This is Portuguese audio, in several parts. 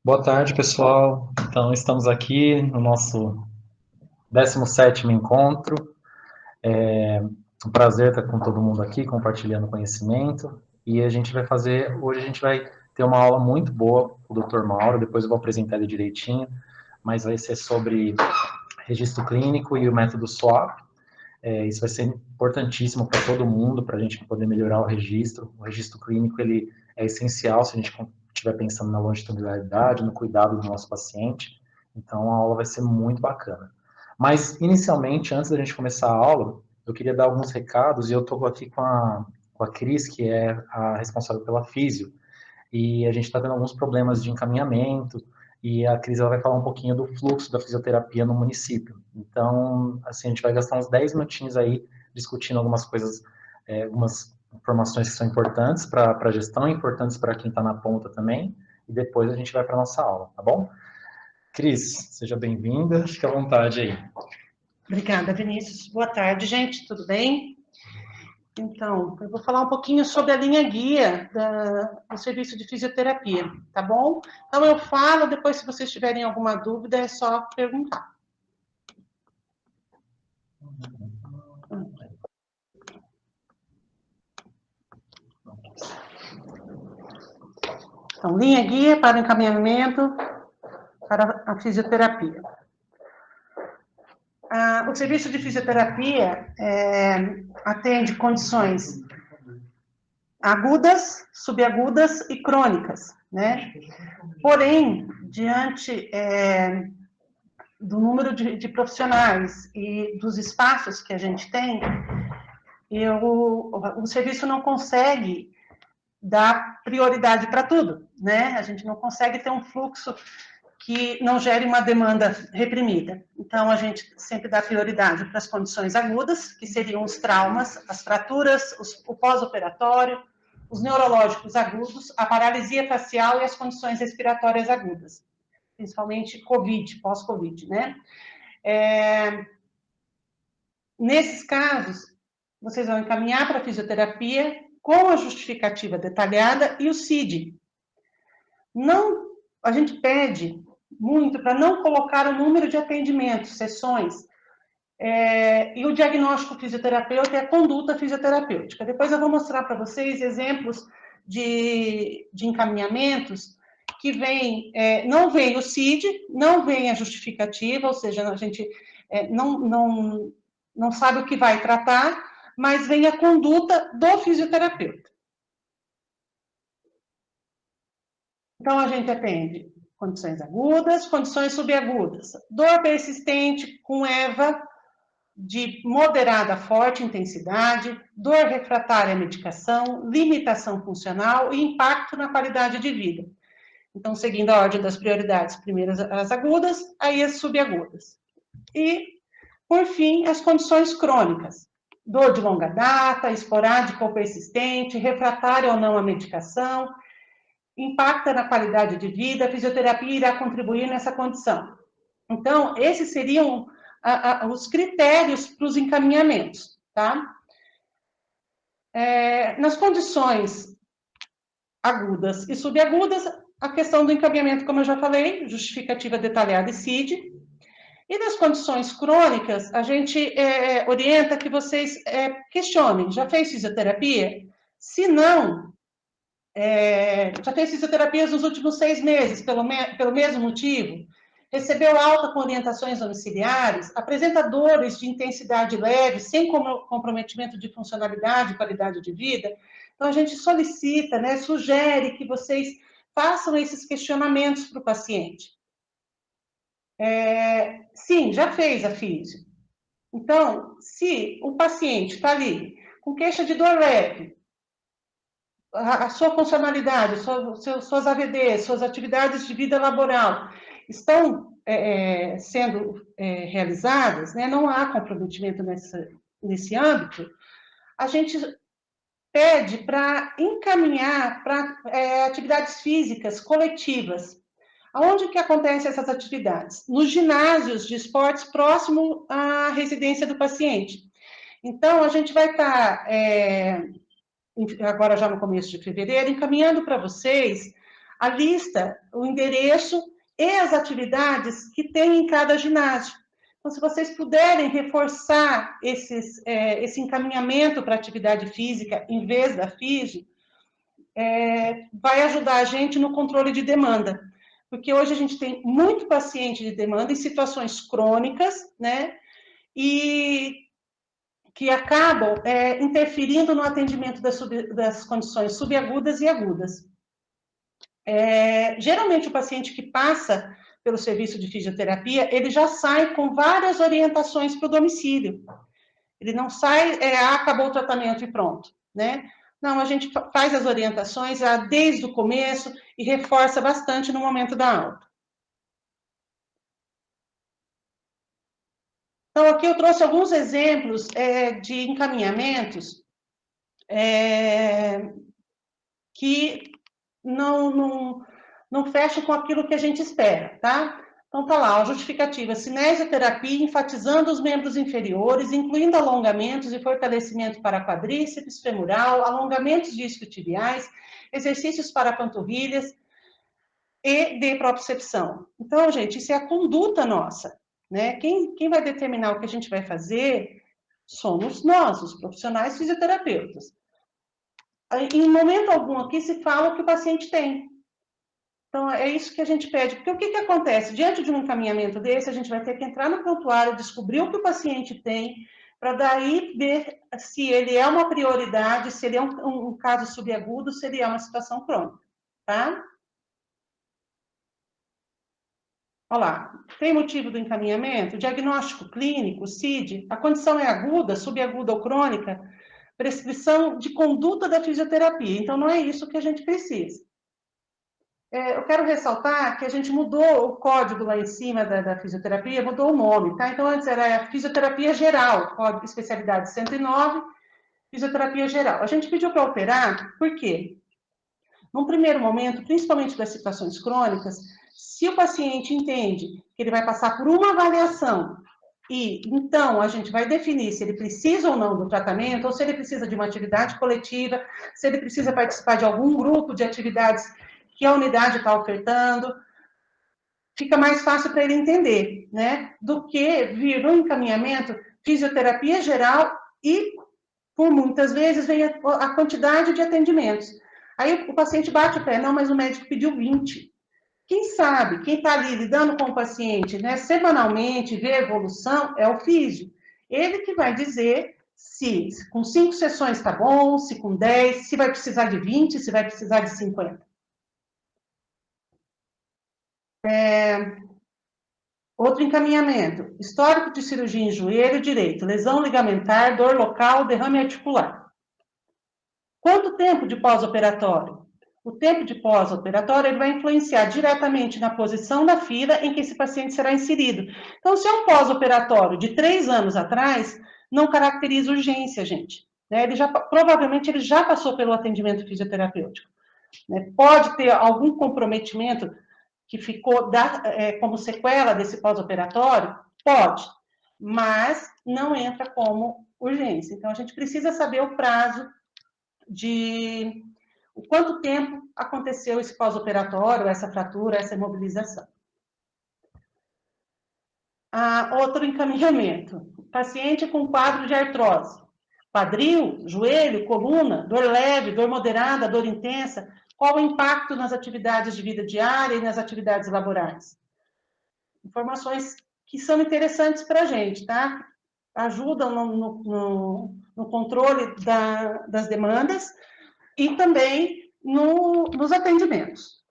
Boa tarde, pessoal. Então, estamos aqui no nosso 17º encontro. É um prazer estar com todo mundo aqui, compartilhando conhecimento. E hoje a gente vai ter uma aula muito boa com o Dr. Mauro, depois eu vou apresentar ele direitinho, mas vai ser sobre registro clínico e o método SWAP. Isso vai ser importantíssimo para todo mundo, para a gente poder melhorar o registro. O registro clínico, ele é essencial se a gente estiver pensando na longitudinalidade, no cuidado do nosso paciente. Então, a aula vai ser muito bacana. Mas, inicialmente, antes da gente começar a aula, eu queria dar alguns recados, e eu estou aqui com a Cris, que é a responsável pela físio, e a gente está tendo alguns problemas de encaminhamento, e a Cris ela vai falar um pouquinho do fluxo da fisioterapia no município. Então, assim, a gente vai gastar uns 10 minutinhos aí discutindo algumas coisas, algumas informações que são importantes para a gestão, importantes para quem está na ponta também, e depois a gente vai para a nossa aula, tá bom? Cris, seja bem-vinda, fique à vontade aí. Obrigada, Vinícius. Boa tarde, gente, tudo bem? Então, eu vou falar um pouquinho sobre a linha guia do serviço de fisioterapia, tá bom? Então, eu falo, depois, se vocês tiverem alguma dúvida, é só perguntar. Então, linha guia para encaminhamento para a fisioterapia. O serviço de fisioterapia atende condições agudas, subagudas e crônicas, né? Porém, diante do número de profissionais e dos espaços que a gente tem, o serviço não consegue dar prioridade para tudo, né? A gente não consegue ter um fluxo que não gere uma demanda reprimida. Então, a gente sempre dá prioridade para as condições agudas, que seriam os traumas, as fraturas, o pós-operatório, os neurológicos agudos, a paralisia facial e as condições respiratórias agudas, principalmente COVID, pós-COVID, né? Nesses casos, vocês vão encaminhar para a fisioterapia com a justificativa detalhada e o CID. Não, a gente pede muito para não colocar o número de atendimentos, sessões, e o diagnóstico fisioterapeuta e a conduta fisioterapêutica. Depois eu vou mostrar para vocês exemplos de encaminhamentos que não vem o CID, não vem a justificativa, ou seja, a gente não sabe o que vai tratar, mas vem a conduta do fisioterapeuta. Então, a gente atende condições agudas, condições subagudas, dor persistente com EVA de moderada a forte intensidade, dor refratária à medicação, limitação funcional e impacto na qualidade de vida. Então, seguindo a ordem das prioridades, primeiro as agudas, aí as subagudas. E, por fim, as condições crônicas. Dor de longa data, esporádica ou persistente, refratária ou não à medicação, impacta na qualidade de vida, a fisioterapia irá contribuir nessa condição. Então, esses seriam os critérios para os encaminhamentos, tá? Nas condições agudas e subagudas, a questão do encaminhamento, como eu já falei, justificativa detalhada e CID. E nas condições crônicas, a gente orienta que vocês questionem, já fez fisioterapia? Se não, já fez fisioterapias nos últimos 6 meses, pelo mesmo motivo? Recebeu alta com orientações domiciliares? Apresenta dores de intensidade leve, sem comprometimento de funcionalidade e qualidade de vida? Então, a gente solicita, né, sugere que vocês façam esses questionamentos para o paciente. Sim, já fez a físio. Então, se o paciente está ali com queixa de dor leve, a sua funcionalidade, suas AVDs, suas atividades de vida laboral estão sendo realizadas, né, não há comprometimento nesse âmbito, a gente pede para encaminhar para atividades físicas coletivas. Aonde que acontecem essas atividades? Nos ginásios de esportes próximo à residência do paciente. Então, a gente vai estar agora já no começo de fevereiro, encaminhando para vocês a lista, o endereço e as atividades que tem em cada ginásio. Então, se vocês puderem reforçar esse encaminhamento para atividade física em vez da físio, vai ajudar a gente no controle de demanda. Porque hoje a gente tem muito paciente de demanda em situações crônicas, né? E que acabam interferindo no atendimento das condições subagudas e agudas. Geralmente, o paciente que passa pelo serviço de fisioterapia, ele já sai com várias orientações para o domicílio. Ele não sai, acabou o tratamento e pronto, né? Não, a gente faz as orientações desde o começo e reforça bastante no momento da alta. Então, aqui eu trouxe alguns exemplos de encaminhamentos que não fecham com aquilo que a gente espera, tá? Então, tá lá, a justificativa, cinesioterapia enfatizando os membros inferiores, incluindo alongamentos e fortalecimento para quadríceps femoral, alongamentos discotibiais, exercícios para panturrilhas e de propriocepção. Então, gente, isso é a conduta nossa, né? Quem vai determinar o que a gente vai fazer somos nós, os profissionais fisioterapeutas. Em momento algum aqui se fala o que o paciente tem. Então, é isso que a gente pede. Porque o que acontece? Diante de um encaminhamento desse, a gente vai ter que entrar no prontuário, descobrir o que o paciente tem, para daí ver se ele é uma prioridade, se ele é um caso subagudo, se ele é uma situação crônica, tá? Olha lá, tem motivo do encaminhamento? Diagnóstico clínico, CID, a condição é aguda, subaguda ou crônica, prescrição de conduta da fisioterapia. Então, não é isso que a gente precisa. Eu quero ressaltar que a gente mudou o código lá em cima da fisioterapia, mudou o nome, tá? Então, antes era fisioterapia geral, código especialidade 109, fisioterapia geral. A gente pediu para alterar, por quê? Num primeiro momento, principalmente das situações crônicas, se o paciente entende que ele vai passar por uma avaliação e, então, a gente vai definir se ele precisa ou não do tratamento, ou se ele precisa de uma atividade coletiva, se ele precisa participar de algum grupo de atividades que a unidade está ofertando, fica mais fácil para ele entender, né? Do que vir no encaminhamento fisioterapia geral e, por muitas vezes, vem a quantidade de atendimentos. Aí o paciente bate o pé, não, mas o médico pediu 20. Quem sabe, quem está ali lidando com o paciente, né, semanalmente, vê a evolução, é o físio. Ele que vai dizer se com 5 sessões está bom, se com 10, se vai precisar de 20, se vai precisar de 50. Outro encaminhamento, histórico de cirurgia em joelho direito, lesão ligamentar, dor local, derrame articular. Quanto tempo de pós-operatório? O tempo de pós-operatório ele vai influenciar diretamente na posição da fila em que esse paciente será inserido. Então, se é um pós-operatório de 3 anos atrás, não caracteriza urgência, gente. Né? Provavelmente ele já passou pelo atendimento fisioterapêutico. Né? Pode ter algum comprometimento que ficou como sequela desse pós-operatório? Pode, mas não entra como urgência. Então, a gente precisa saber o prazo de quanto tempo aconteceu esse pós-operatório, essa fratura, essa imobilização. Outro encaminhamento, paciente com quadro de artrose, quadril, joelho, coluna, dor leve, dor moderada, dor intensa, qual o impacto nas atividades de vida diária e nas atividades laborais? Informações que são interessantes para a gente, tá? Ajudam no controle das demandas e também nos atendimentos.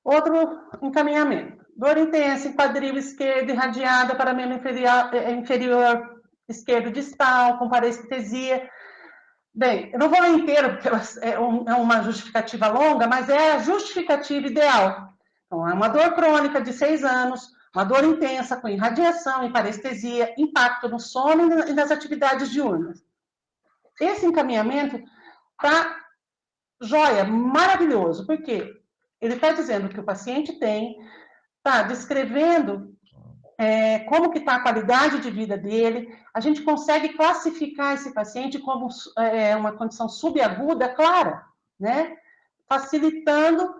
Outro encaminhamento. Dor intensa em quadril esquerdo irradiada para membro inferior esquerdo distal, com parestesia. Bem, eu não vou ler inteiro, porque é uma justificativa longa, mas é a justificativa ideal. Então, é uma dor crônica de 6 anos, uma dor intensa com irradiação e parestesia, impacto no sono e nas atividades diurnas. Esse encaminhamento está joia, maravilhoso, porque ele está dizendo que o paciente tem, está descrevendo como que está a qualidade de vida dele, a gente consegue classificar esse paciente como uma condição subaguda clara, né? facilitando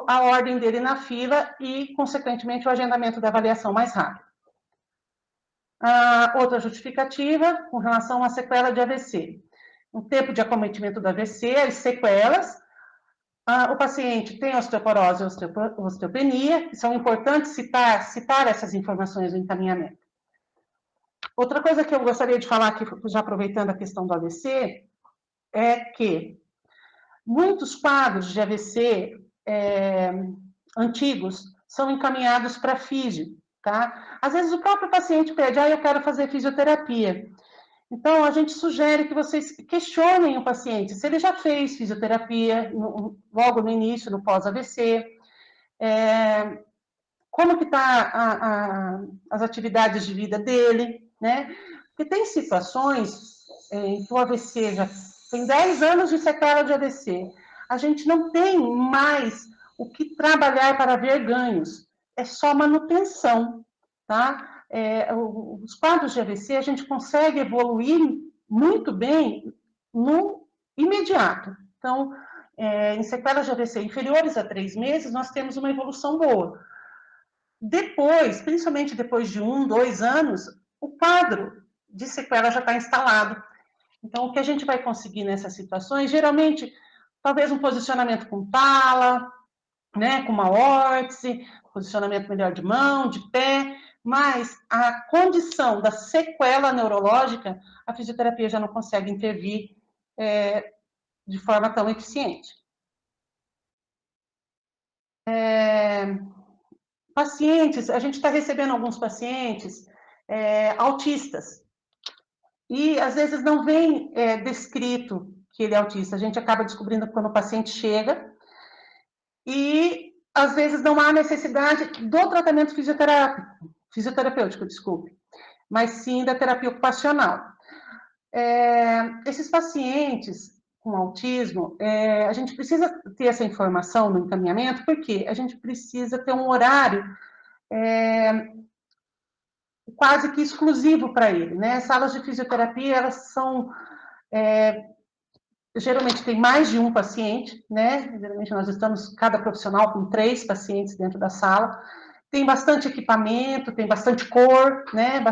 a ordem dele na fila e, consequentemente, o agendamento da avaliação mais rápido. Outra justificativa, com relação à sequela de AVC. O tempo de acometimento do AVC, as sequelas, o paciente tem osteoporose e osteopenia, que são importantes citar essas informações no encaminhamento. Outra coisa que eu gostaria de falar aqui, já aproveitando a questão do AVC, é que muitos quadros de AVC antigos são encaminhados para físio, tá? Às vezes o próprio paciente pede, eu quero fazer fisioterapia. Então, a gente sugere que vocês questionem o paciente, se ele já fez fisioterapia logo no início, no pós-AVC, como que está as atividades de vida dele, né? Porque tem situações em que o AVC já tem 10 anos de sequela de AVC. A gente não tem mais o que trabalhar para ver ganhos, é só manutenção, tá? Os quadros de AVC a gente consegue evoluir muito bem no imediato. Então, em sequelas de AVC inferiores a 3 meses, nós temos uma evolução boa. Depois, principalmente depois de 1, 2 anos, o quadro de sequela já está instalado. Então, o que a gente vai conseguir nessas situações, geralmente, talvez um posicionamento com tala, né, com uma órtese, posicionamento melhor de mão, de pé, mas a condição da sequela neurológica, a fisioterapia já não consegue intervir de forma tão eficiente. Pacientes, a gente está recebendo alguns pacientes autistas, e às vezes não vem descrito que ele é autista, a gente acaba descobrindo quando o paciente chega, e às vezes não há necessidade do tratamento fisioterapêutico, desculpe, mas sim da terapia ocupacional. Esses pacientes com autismo, a gente precisa ter essa informação no encaminhamento, porque a gente precisa ter um horário quase que exclusivo para ele, né? As salas de fisioterapia, elas são geralmente tem mais de um paciente, né? Geralmente nós estamos, cada profissional, com 3 pacientes dentro da sala. Tem bastante equipamento, tem bastante cor, né?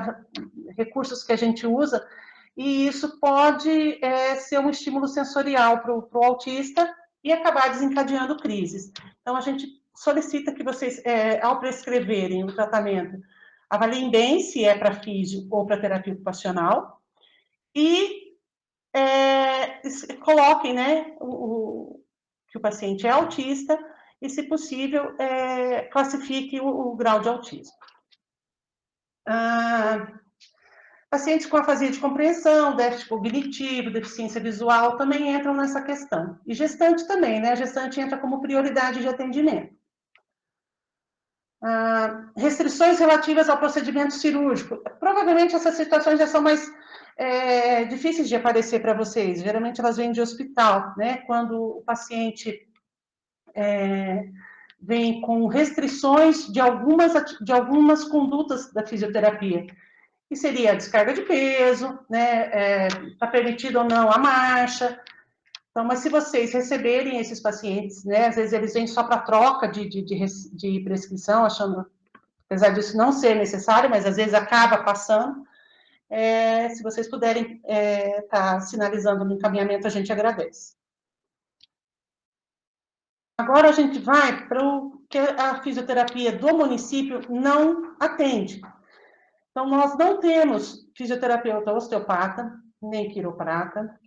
Recursos que a gente usa, e isso pode ser um estímulo sensorial para o autista e acabar desencadeando crises. Então, a gente solicita que vocês, ao prescreverem o tratamento, avaliem bem se é para físio ou para terapia ocupacional, e coloquem, né, que o paciente é autista e, se possível, classifique o grau de autismo. Pacientes com afasia de compreensão, déficit cognitivo, deficiência visual também entram nessa questão. E gestante também, né? A gestante entra como prioridade de atendimento. Restrições relativas ao procedimento cirúrgico. Provavelmente essas situações já são mais difíceis de aparecer para vocês. Geralmente elas vêm de hospital, né? Quando o paciente vem com restrições de algumas condutas da fisioterapia, que seria a descarga de peso, né? Está permitido ou não a marcha. Então, mas se vocês receberem esses pacientes, né? Às vezes eles vêm só para troca de prescrição, achando, apesar disso não ser necessário, mas às vezes acaba passando. Se vocês puderem estar sinalizando no encaminhamento, a gente agradece. Agora a gente vai para o que a fisioterapia do município não atende. Então, nós não temos fisioterapeuta osteopata, nem quiropata,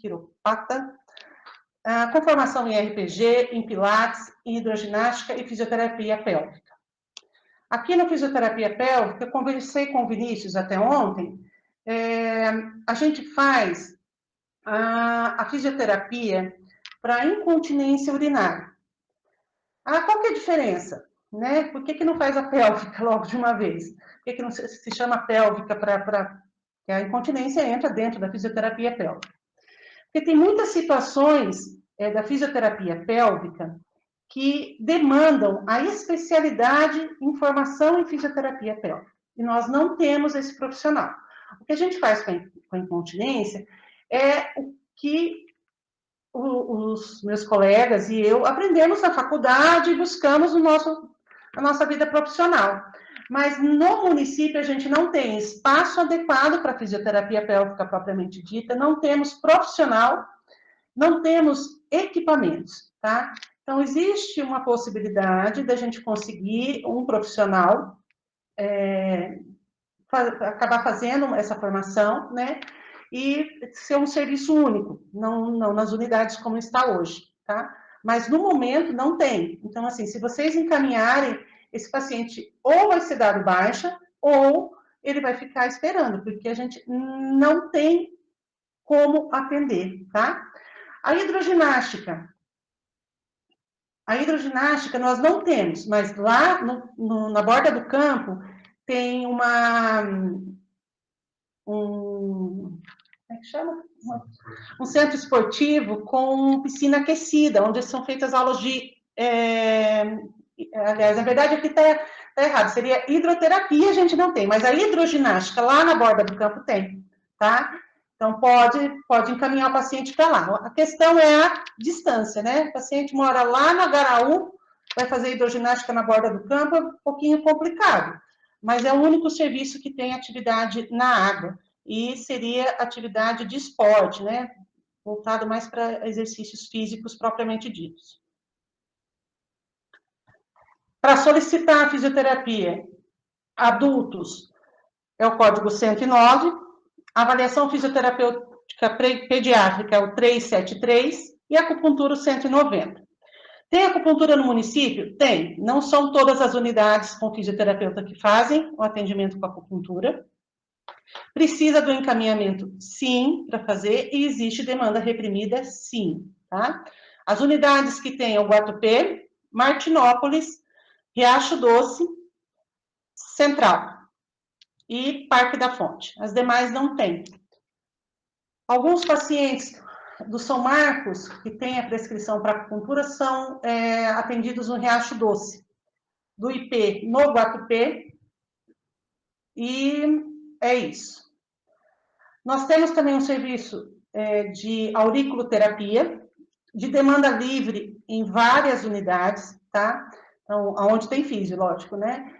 com formação em RPG, em pilates, em hidroginástica e fisioterapia pélvica. Aqui na fisioterapia pélvica, eu conversei com o Vinícius até ontem, a gente faz a fisioterapia para incontinência urinária. Qual que é a diferença? Né? Por que não faz a pélvica logo de uma vez? Por que não se chama pélvica que a incontinência entra dentro da fisioterapia pélvica? Porque tem muitas situações da fisioterapia pélvica que demandam a especialidade em formação em fisioterapia pélvica. E nós não temos esse profissional. O que a gente faz com a incontinência é o que os meus colegas e eu aprendemos na faculdade e buscamos a nossa vida profissional. Mas no município a gente não tem espaço adequado para fisioterapia pélvica propriamente dita, não temos profissional, não temos equipamentos, tá? Então, existe uma possibilidade da gente conseguir um profissional acabar fazendo essa formação, né? E ser um serviço único, não nas unidades como está hoje, tá? Mas no momento não tem. Então, assim, se vocês encaminharem, esse paciente ou vai ser dado baixa, ou ele vai ficar esperando, porque a gente não tem como atender, tá? A hidroginástica nós não temos, mas lá na borda do campo tem como é que chama? Um centro esportivo com piscina aquecida, onde são feitas aulas de... aliás, na verdade, aqui está errado, seria hidroterapia, a gente não tem, mas a hidroginástica lá na borda do campo tem, tá? Então, pode encaminhar o paciente para lá. A questão é a distância, né? O paciente mora lá na Garaú, vai fazer hidroginástica na borda do campo, é um pouquinho complicado, mas é o único serviço que tem atividade na água, e seria atividade de esporte, né? Voltado mais para exercícios físicos propriamente ditos. Para solicitar a fisioterapia, adultos, é o código 109, a avaliação fisioterapêutica pediátrica é o 373 e a acupuntura o 190. Tem acupuntura no município? Tem. Não são todas as unidades com fisioterapeuta que fazem o atendimento com acupuntura. Precisa do encaminhamento? Sim, para fazer, e existe demanda reprimida? Sim, tá? As unidades que tem é o Guatupê, Martinópolis, Riacho Doce, Central e Parque da Fonte. As demais não tem. Alguns pacientes do São Marcos, que têm a prescrição para acupuntura, são atendidos no Riacho Doce, do IP no Guatupê, e é isso. Nós temos também um serviço de auriculoterapia, de demanda livre em várias unidades, tá? Então, onde tem físio, lógico, né?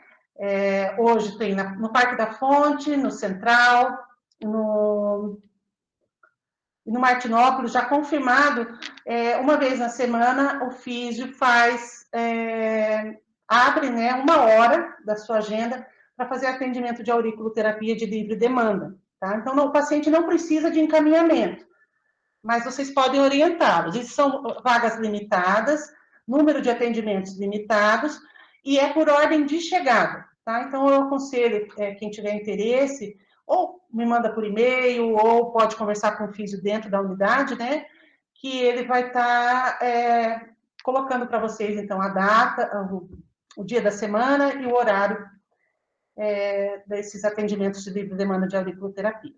Hoje tem no Parque da Fonte, no Central, no Martinópolis, já confirmado, uma vez na semana, o físio abre, né, 1 hora da sua agenda para fazer atendimento de auriculoterapia de livre demanda, tá? Então, o paciente não precisa de encaminhamento, mas vocês podem orientá-los. Isso são vagas limitadas, número de atendimentos limitados, e é por ordem de chegada, tá? Então, eu aconselho, quem tiver interesse, ou me manda por e-mail, ou pode conversar com o físio dentro da unidade, né? Que ele vai estar colocando para vocês, então, a data, o dia da semana e o horário desses atendimentos de livre demanda de auriculoterapia.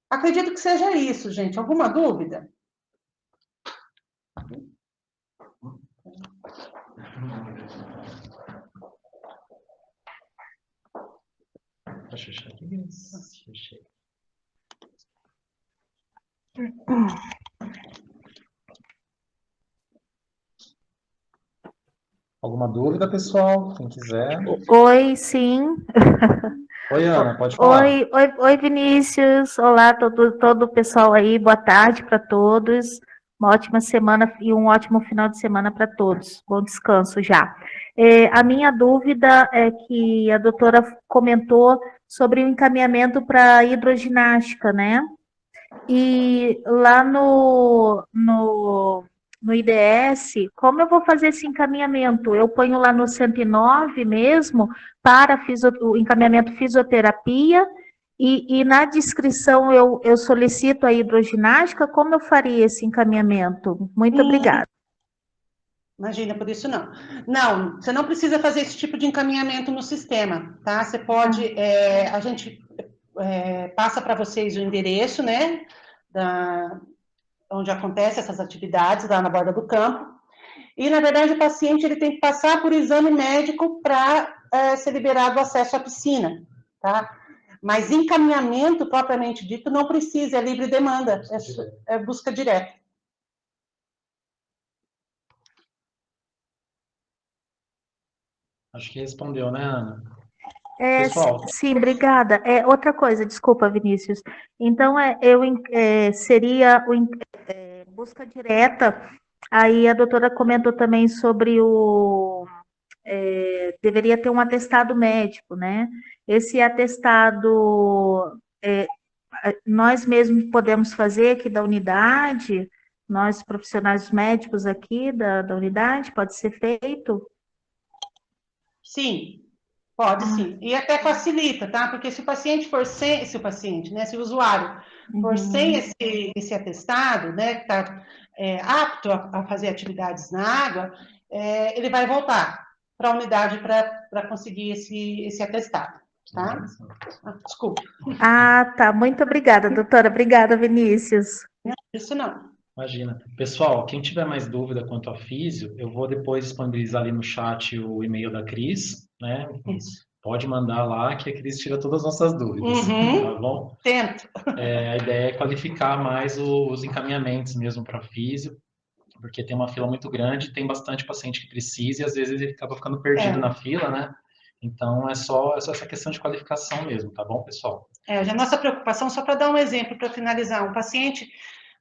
Acredito que seja isso, gente. Alguma dúvida? Alguma dúvida, pessoal? Quem quiser. Oi, sim. Oi, Ana, pode falar. Oi, Vinícius. Olá, todo o pessoal aí. Boa tarde para todos. Uma ótima semana e um ótimo final de semana para todos. Bom descanso já. A minha dúvida é que a doutora comentou sobre o encaminhamento para hidroginástica, né? E lá no IDS, como eu vou fazer esse encaminhamento? Eu ponho lá no 109 mesmo, para o encaminhamento fisioterapia, e na descrição eu solicito a hidroginástica, como eu faria esse encaminhamento? Muito obrigada. Imagina, por isso não. Não, você não precisa fazer esse tipo de encaminhamento no sistema, tá? Você pode, a gente passa para vocês o endereço, né, onde acontecem essas atividades, lá na borda do campo, e, na verdade, o paciente ele tem que passar por exame médico para ser liberado o acesso à piscina, tá? Mas encaminhamento, propriamente dito, não precisa, é livre demanda, é busca direta. Acho que respondeu, né, Ana? É, Pessoal, sim, obrigada. Outra coisa, desculpa, Vinícius. Então, seria busca direta. Aí a doutora comentou também sobre deveria ter um atestado médico, né? Esse atestado, nós mesmos podemos fazer aqui da unidade, nós profissionais médicos aqui da unidade, pode ser feito? Sim, pode sim. E até facilita, tá? Porque se o paciente for sem, se o paciente, né, se o usuário for sem esse atestado, né, que está apto a fazer atividades na água, ele vai voltar para a unidade para conseguir esse atestado, tá? Desculpa. Ah, tá. Muito obrigada, doutora. Obrigada, Vinícius. Isso não. imagina. Pessoal, quem tiver mais dúvida quanto a físio, eu vou depois disponibilizar ali no chat o e-mail da Cris, né? Isso. Pode mandar lá que a Cris tira todas as nossas dúvidas, tá bom? Tento. A ideia é qualificar mais os encaminhamentos mesmo para físio, porque tem uma fila muito grande, tem bastante paciente que precisa e às vezes ele acaba ficando perdido na fila, né? Então é só essa questão de qualificação mesmo, tá bom, pessoal? A nossa preocupação, só para dar um exemplo, para finalizar, um paciente,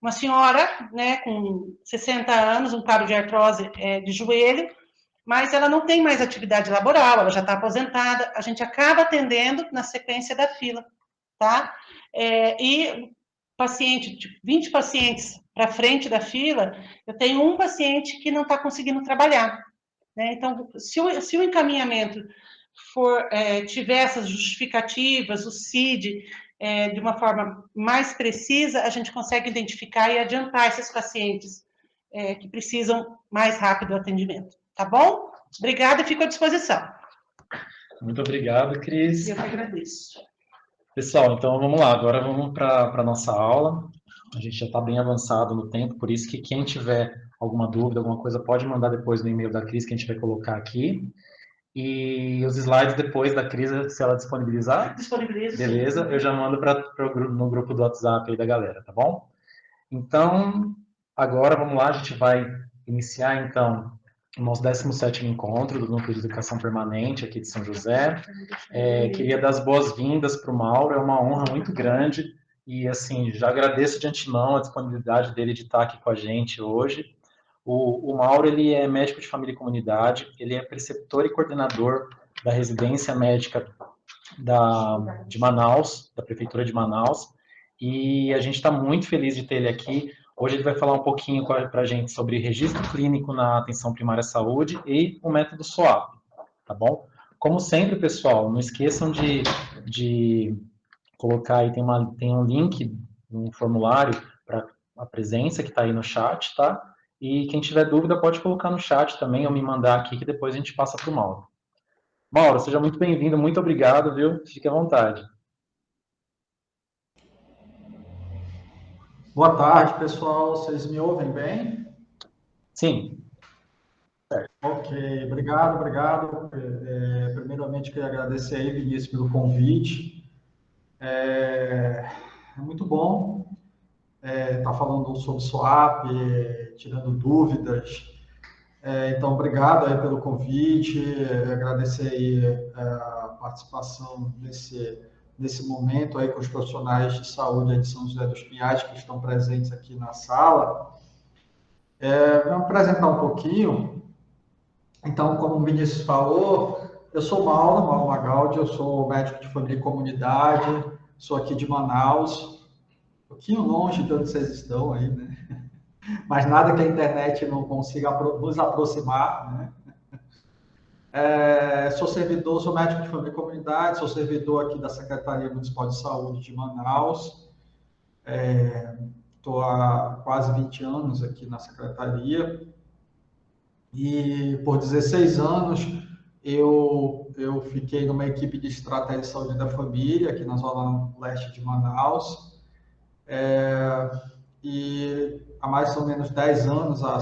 uma senhora, né, com 60 anos, um quadro de artrose de joelho, mas ela não tem mais atividade laboral, ela já está aposentada, a gente acaba atendendo na sequência da fila, tá? E paciente, tipo, 20 pacientes para frente da fila, eu tenho um paciente que não está conseguindo trabalhar, né? Então, se o encaminhamento tiver essas justificativas, o CID, de uma forma mais precisa, a gente consegue identificar e adiantar esses pacientes que precisam mais rápido do atendimento. Tá bom? Obrigada e fico à disposição. Muito obrigado, Cris. Eu que agradeço. Pessoal, então vamos lá. Agora vamos para a nossa aula. A gente já está bem avançado no tempo, por isso que quem tiver alguma dúvida, alguma coisa, pode mandar depois no e-mail da Cris que a gente vai colocar aqui. E os slides depois da Cris, se ela disponibilizar, Disponibilizo. beleza, eu já mando no grupo do WhatsApp aí da galera, tá bom? Então, agora vamos lá, a gente vai iniciar então o nosso 17º encontro do Núcleo de Educação Permanente aqui de São José. Queria dar as boas-vindas para o Mauro, é uma honra muito grande e assim, já agradeço de antemão a disponibilidade dele de estar aqui com a gente hoje. O Mauro, ele é médico de família e comunidade, ele é preceptor e coordenador da residência médica de Manaus, da Prefeitura de Manaus, e a gente está muito feliz de ter ele aqui. Hoje ele vai falar um pouquinho para a gente sobre registro clínico na atenção primária à saúde e o método SOAP, tá bom? Como sempre, pessoal, não esqueçam de colocar aí, tem um link, um formulário para a presença que está aí no chat, tá? E quem tiver dúvida pode colocar no chat também ou me mandar aqui que depois a gente passa para o Mauro. Mauro, seja muito bem-vindo, muito obrigado, viu? Fique à vontade. Boa tarde, pessoal. Vocês me ouvem bem? Sim. Certo. Ok, obrigado. Primeiramente, queria agradecer aí, Vinícius, pelo convite. É muito bom estar falando sobre SOAP, tirando dúvidas. Então, obrigado aí pelo convite, agradecer aí a participação nesse momento aí com os profissionais de saúde de São José dos Pinhais que estão presentes aqui na sala. Vamos apresentar um pouquinho. Então, como o Vinícius falou, eu sou Mauro Magaldi, eu sou médico de família e comunidade, sou aqui de Manaus, um pouquinho longe de onde vocês estão aí, né? Mas nada que a internet não consiga nos aproximar, né? Sou médico de família e comunidade, sou servidor aqui da Secretaria Municipal de Saúde de Manaus. Estou há quase 20 anos aqui na Secretaria. E por 16 anos eu fiquei numa equipe de estratégia de saúde da família, aqui na zona leste de Manaus. E há mais ou menos 10 anos a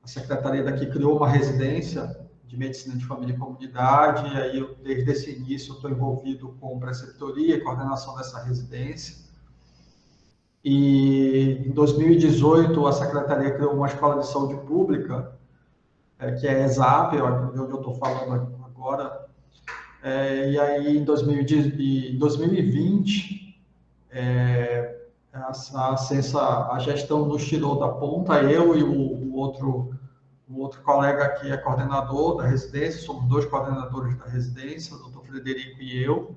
secretaria daqui criou uma residência de medicina de família e comunidade, e aí desde esse início estou envolvido com preceptoria e coordenação dessa residência. E em 2018 a secretaria criou uma escola de saúde pública que é ESAP, onde eu estou falando agora. E aí, em 2020, a gestão nos tirou da ponta, eu e o outro colega que é coordenador da residência, somos 2 coordenadores da residência, o doutor Frederico e eu.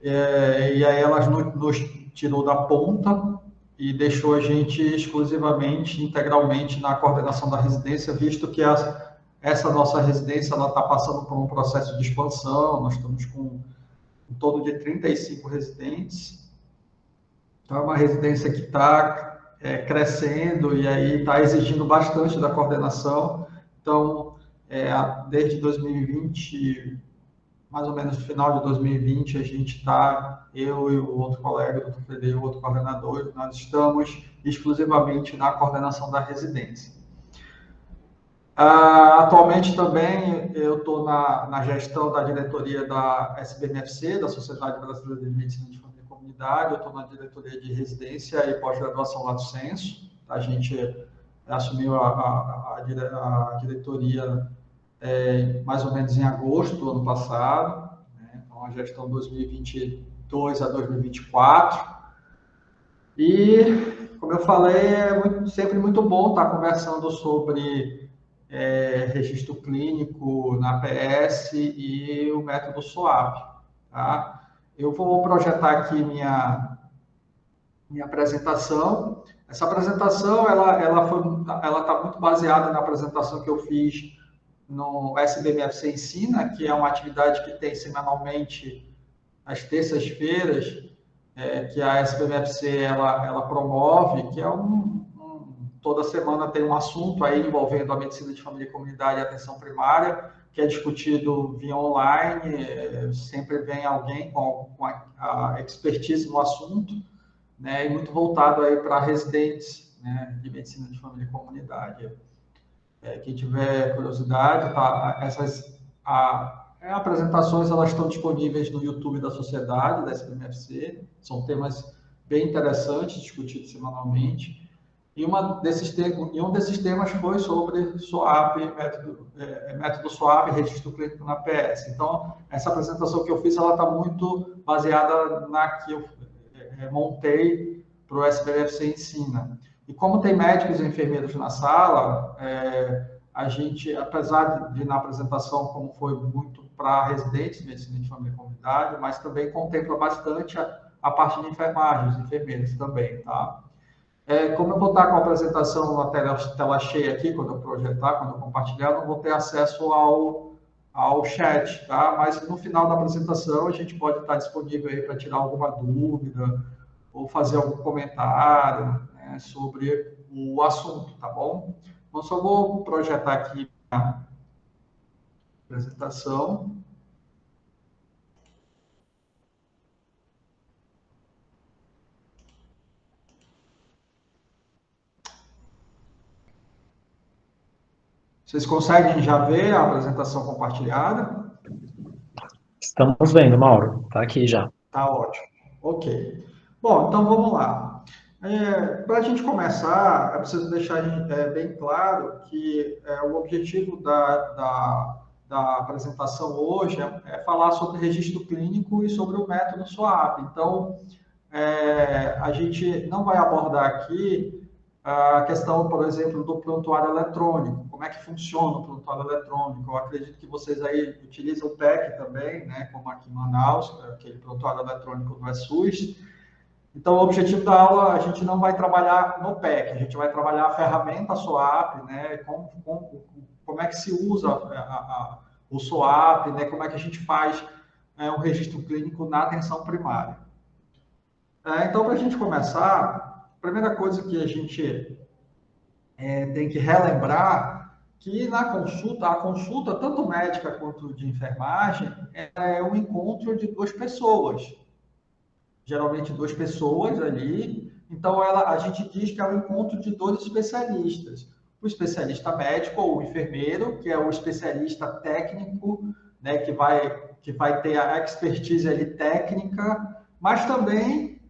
E aí ela nos tirou da ponta e deixou a gente exclusivamente, integralmente na coordenação da residência, visto que essa nossa residência está passando por um processo de expansão, nós estamos com em torno de 35 residentes, então é uma residência que está crescendo e aí está exigindo bastante da coordenação, então desde 2020, mais ou menos no final de 2020, a gente está, eu e o outro colega, o Dr. Frederico, o outro coordenador, nós estamos exclusivamente na coordenação da residência. Atualmente também eu estou na gestão da diretoria da SBMFC, da Sociedade Brasileira de Medicina de Família e Comunidade, eu estou na diretoria de residência e pós-graduação Lato Sensu. A gente assumiu a diretoria mais ou menos em agosto do ano passado, né? Então a gestão 2022 a 2024. E, como eu falei, sempre muito bom estar conversando sobre registro clínico na PS e o método SOAP. Tá? Eu vou projetar aqui minha apresentação. Essa apresentação ela está muito baseada na apresentação que eu fiz no SBMFC Ensina, que é uma atividade que tem semanalmente às terças-feiras, que a SBMFC ela promove, que é toda semana tem um assunto aí envolvendo a medicina de família e comunidade e atenção primária, que é discutido via online, sempre vem alguém com a expertise no assunto, né, e muito voltado aí para residentes, né, de medicina de família e comunidade. Quem tiver curiosidade, tá? Essas apresentações elas estão disponíveis no YouTube da Sociedade, da SBMFC, são temas bem interessantes, discutidos semanalmente. E um desses temas foi sobre SOAP, método SOAP, registro clínico na PS. Então, essa apresentação que eu fiz, ela está muito baseada na que eu montei para o SBMFC Ensina. E como tem médicos e enfermeiros na sala, a gente, apesar de na apresentação, como foi muito para residentes de medicina de família e comunidade, mas também contempla bastante a parte de enfermagem, os enfermeiros também, tá? Como eu vou estar com a apresentação na tela cheia aqui, quando eu projetar, quando eu compartilhar, eu não vou ter acesso ao chat, tá? Mas no final da apresentação a gente pode estar disponível aí para tirar alguma dúvida ou fazer algum comentário, né, sobre o assunto, tá bom? Então, só vou projetar aqui a apresentação. Vocês conseguem já ver a apresentação compartilhada? Estamos vendo, Mauro. Está aqui já. Tá ótimo. Ok. Bom, então vamos lá. Para a gente começar, é preciso deixar bem claro que o objetivo da apresentação hoje é falar sobre registro clínico e sobre o método SOAP. Então, a gente não vai abordar aqui a questão, por exemplo, do prontuário eletrônico. Como é que funciona o prontuário eletrônico? Eu acredito que vocês aí utilizam o PEC também, né? Como aqui em Manaus, aquele prontuário eletrônico do SUS. Então, o objetivo da aula, a gente não vai trabalhar no PEC, a gente vai trabalhar a ferramenta SOAP, né? Como é que se usa o SOAP, né? Como é que a gente faz um registro clínico na atenção primária. Então, para a gente começar, a primeira coisa que a gente tem que relembrar que a consulta, tanto médica quanto de enfermagem, é um encontro de 2 pessoas. Geralmente 2 pessoas ali. Então, a gente diz que é um encontro de 2 especialistas. O especialista médico ou o enfermeiro, que é o especialista técnico, né, que vai ter a expertise ali técnica, mas também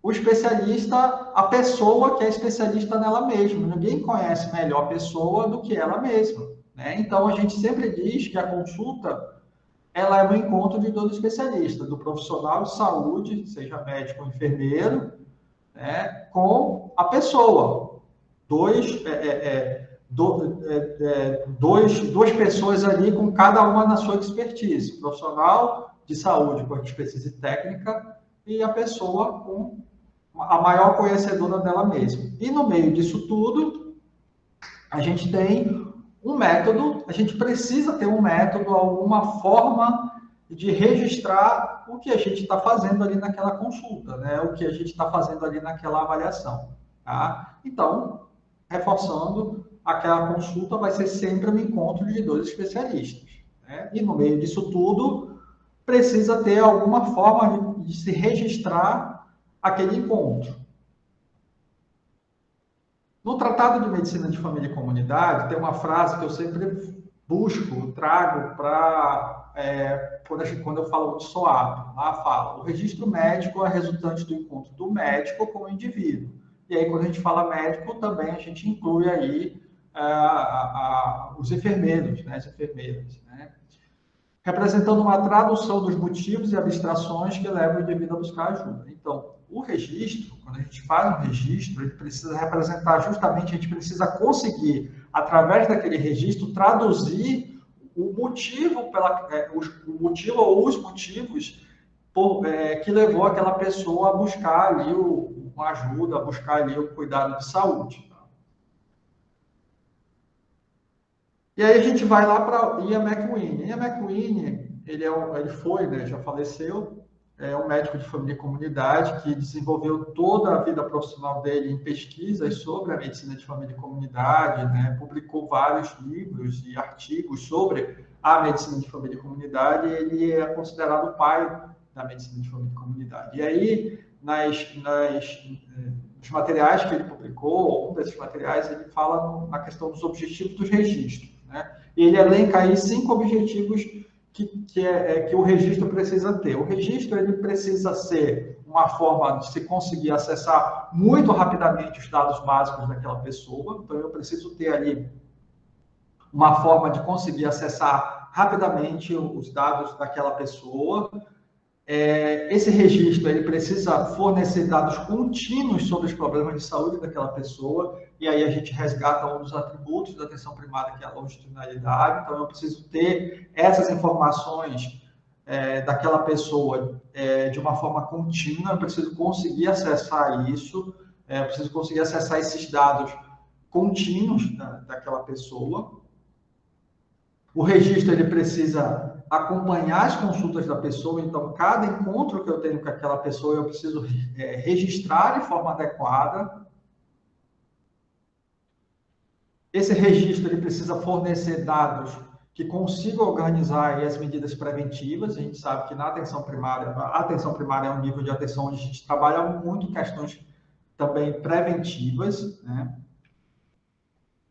o especialista, a pessoa que é especialista nela mesma. Ninguém conhece melhor a pessoa do que ela mesma. né? Então, a gente sempre diz que a consulta ela é um encontro de todo especialista, do profissional de saúde, seja médico ou enfermeiro, né, com a pessoa. Duas pessoas ali com cada uma na sua expertise. Profissional de saúde com expertise técnica e a pessoa com a maior conhecedora dela mesma. E no meio disso tudo, a gente tem um método, a gente precisa ter um método, alguma forma de registrar o que a gente está fazendo ali naquela consulta, né? O que a gente está fazendo ali naquela avaliação. Tá? Então, reforçando, aquela consulta vai ser sempre um encontro de dois especialistas. Né? E no meio disso tudo, precisa ter alguma forma de se registrar aquele encontro. No Tratado de Medicina de Família e Comunidade, tem uma frase que eu sempre busco, trago para, quando eu falo de SOAP, lá fala, o registro médico é resultante do encontro do médico com o indivíduo. E aí, quando a gente fala médico, também a gente inclui aí os enfermeiros, né, as enfermeiras, né? Representando uma tradução dos motivos e abstrações que levam o indivíduo a buscar ajuda. Então, o registro, quando a gente faz um registro, ele precisa representar justamente, a gente precisa conseguir, através daquele registro, traduzir o motivo, o motivo ou os motivos que levou aquela pessoa a buscar ali uma ajuda, a buscar ali o cuidado de saúde. E aí a gente vai lá para Ian McWhinnie. Ian McWhinnie, ele foi, né, já faleceu, é um médico de família e comunidade que desenvolveu toda a vida profissional dele em pesquisas sobre a medicina de família e comunidade, né, publicou vários livros e artigos sobre a medicina de família e comunidade, e ele é considerado o pai da medicina de família e comunidade. E aí, nos materiais que ele publicou, um desses materiais, ele fala na questão dos objetivos dos registros. Né? E ele elenca aí 5 objetivos que o registro precisa ter. O registro ele precisa ser uma forma de se conseguir acessar muito rapidamente os dados básicos daquela pessoa. Então, eu preciso ter ali uma forma de conseguir acessar rapidamente os dados daquela pessoa. Esse registro ele precisa fornecer dados contínuos sobre os problemas de saúde daquela pessoa, e aí a gente resgata um dos atributos da atenção primária, que é a longitudinalidade. Então, eu preciso ter essas informações daquela pessoa de uma forma contínua, eu preciso conseguir acessar isso, eu preciso conseguir acessar esses dados contínuos daquela pessoa. O registro ele precisa acompanhar as consultas da pessoa, então cada encontro que eu tenho com aquela pessoa eu preciso registrar de forma adequada. Esse registro ele precisa fornecer dados que consigam organizar aí as medidas preventivas. A gente sabe que na atenção primária, a atenção primária é um nível de atenção onde a gente trabalha muito questões também preventivas, né?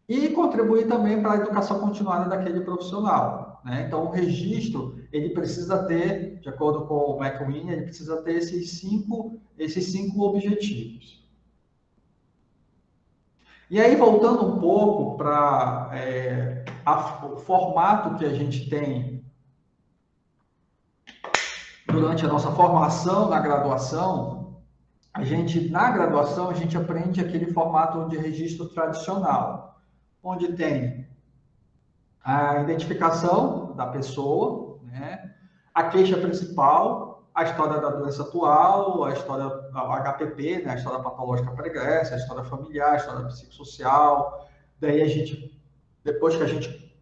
E contribuir também para a educação continuada daquele profissional, né? Então, o registro, ele precisa ter, de acordo com o McWhinnie, ele precisa ter esses cinco objetivos. E aí, voltando um pouco para o formato que a gente tem durante a nossa formação na graduação, na graduação, a gente aprende aquele formato de registro tradicional, onde tem a identificação da pessoa, né? A queixa principal, a história da doença atual, a história da HPP, né? A história patológica pregressa, a história familiar, a história psicossocial. Daí depois que a gente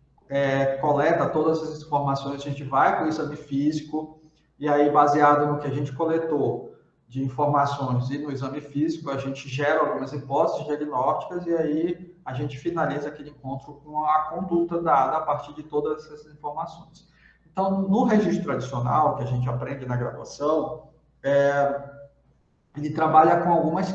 coleta todas essas informações, a gente vai para o exame físico, e aí, baseado no que a gente coletou de informações e no exame físico, a gente gera algumas hipóteses diagnósticas e aí a gente finaliza aquele encontro com a conduta dada a partir de todas essas informações. Então, no registro tradicional, que a gente aprende na graduação, ele trabalha com algumas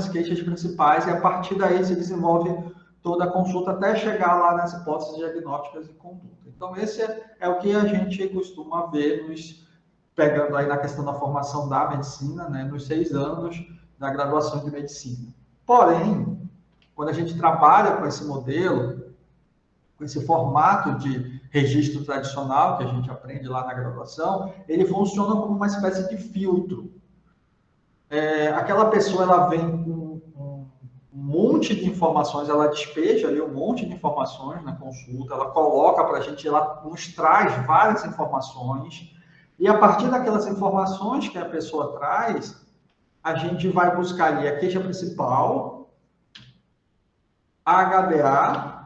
queixas principais, e a partir daí se desenvolve toda a consulta até chegar lá nas hipóteses diagnósticas e conduta. Então, esse é o que a gente costuma ver pegando aí na questão da formação da medicina, né, nos 6 anos da graduação de medicina. Porém, quando a gente trabalha com esse modelo, com esse formato de registro tradicional que a gente aprende lá na graduação, ele funciona como uma espécie de filtro. Aquela pessoa, ela vem com um monte de informações, ela despeja ali um monte de informações na consulta, ela coloca para a gente, ela nos traz várias informações, e a partir daquelas informações que a pessoa traz, a gente vai buscar ali a queixa principal, a HDA,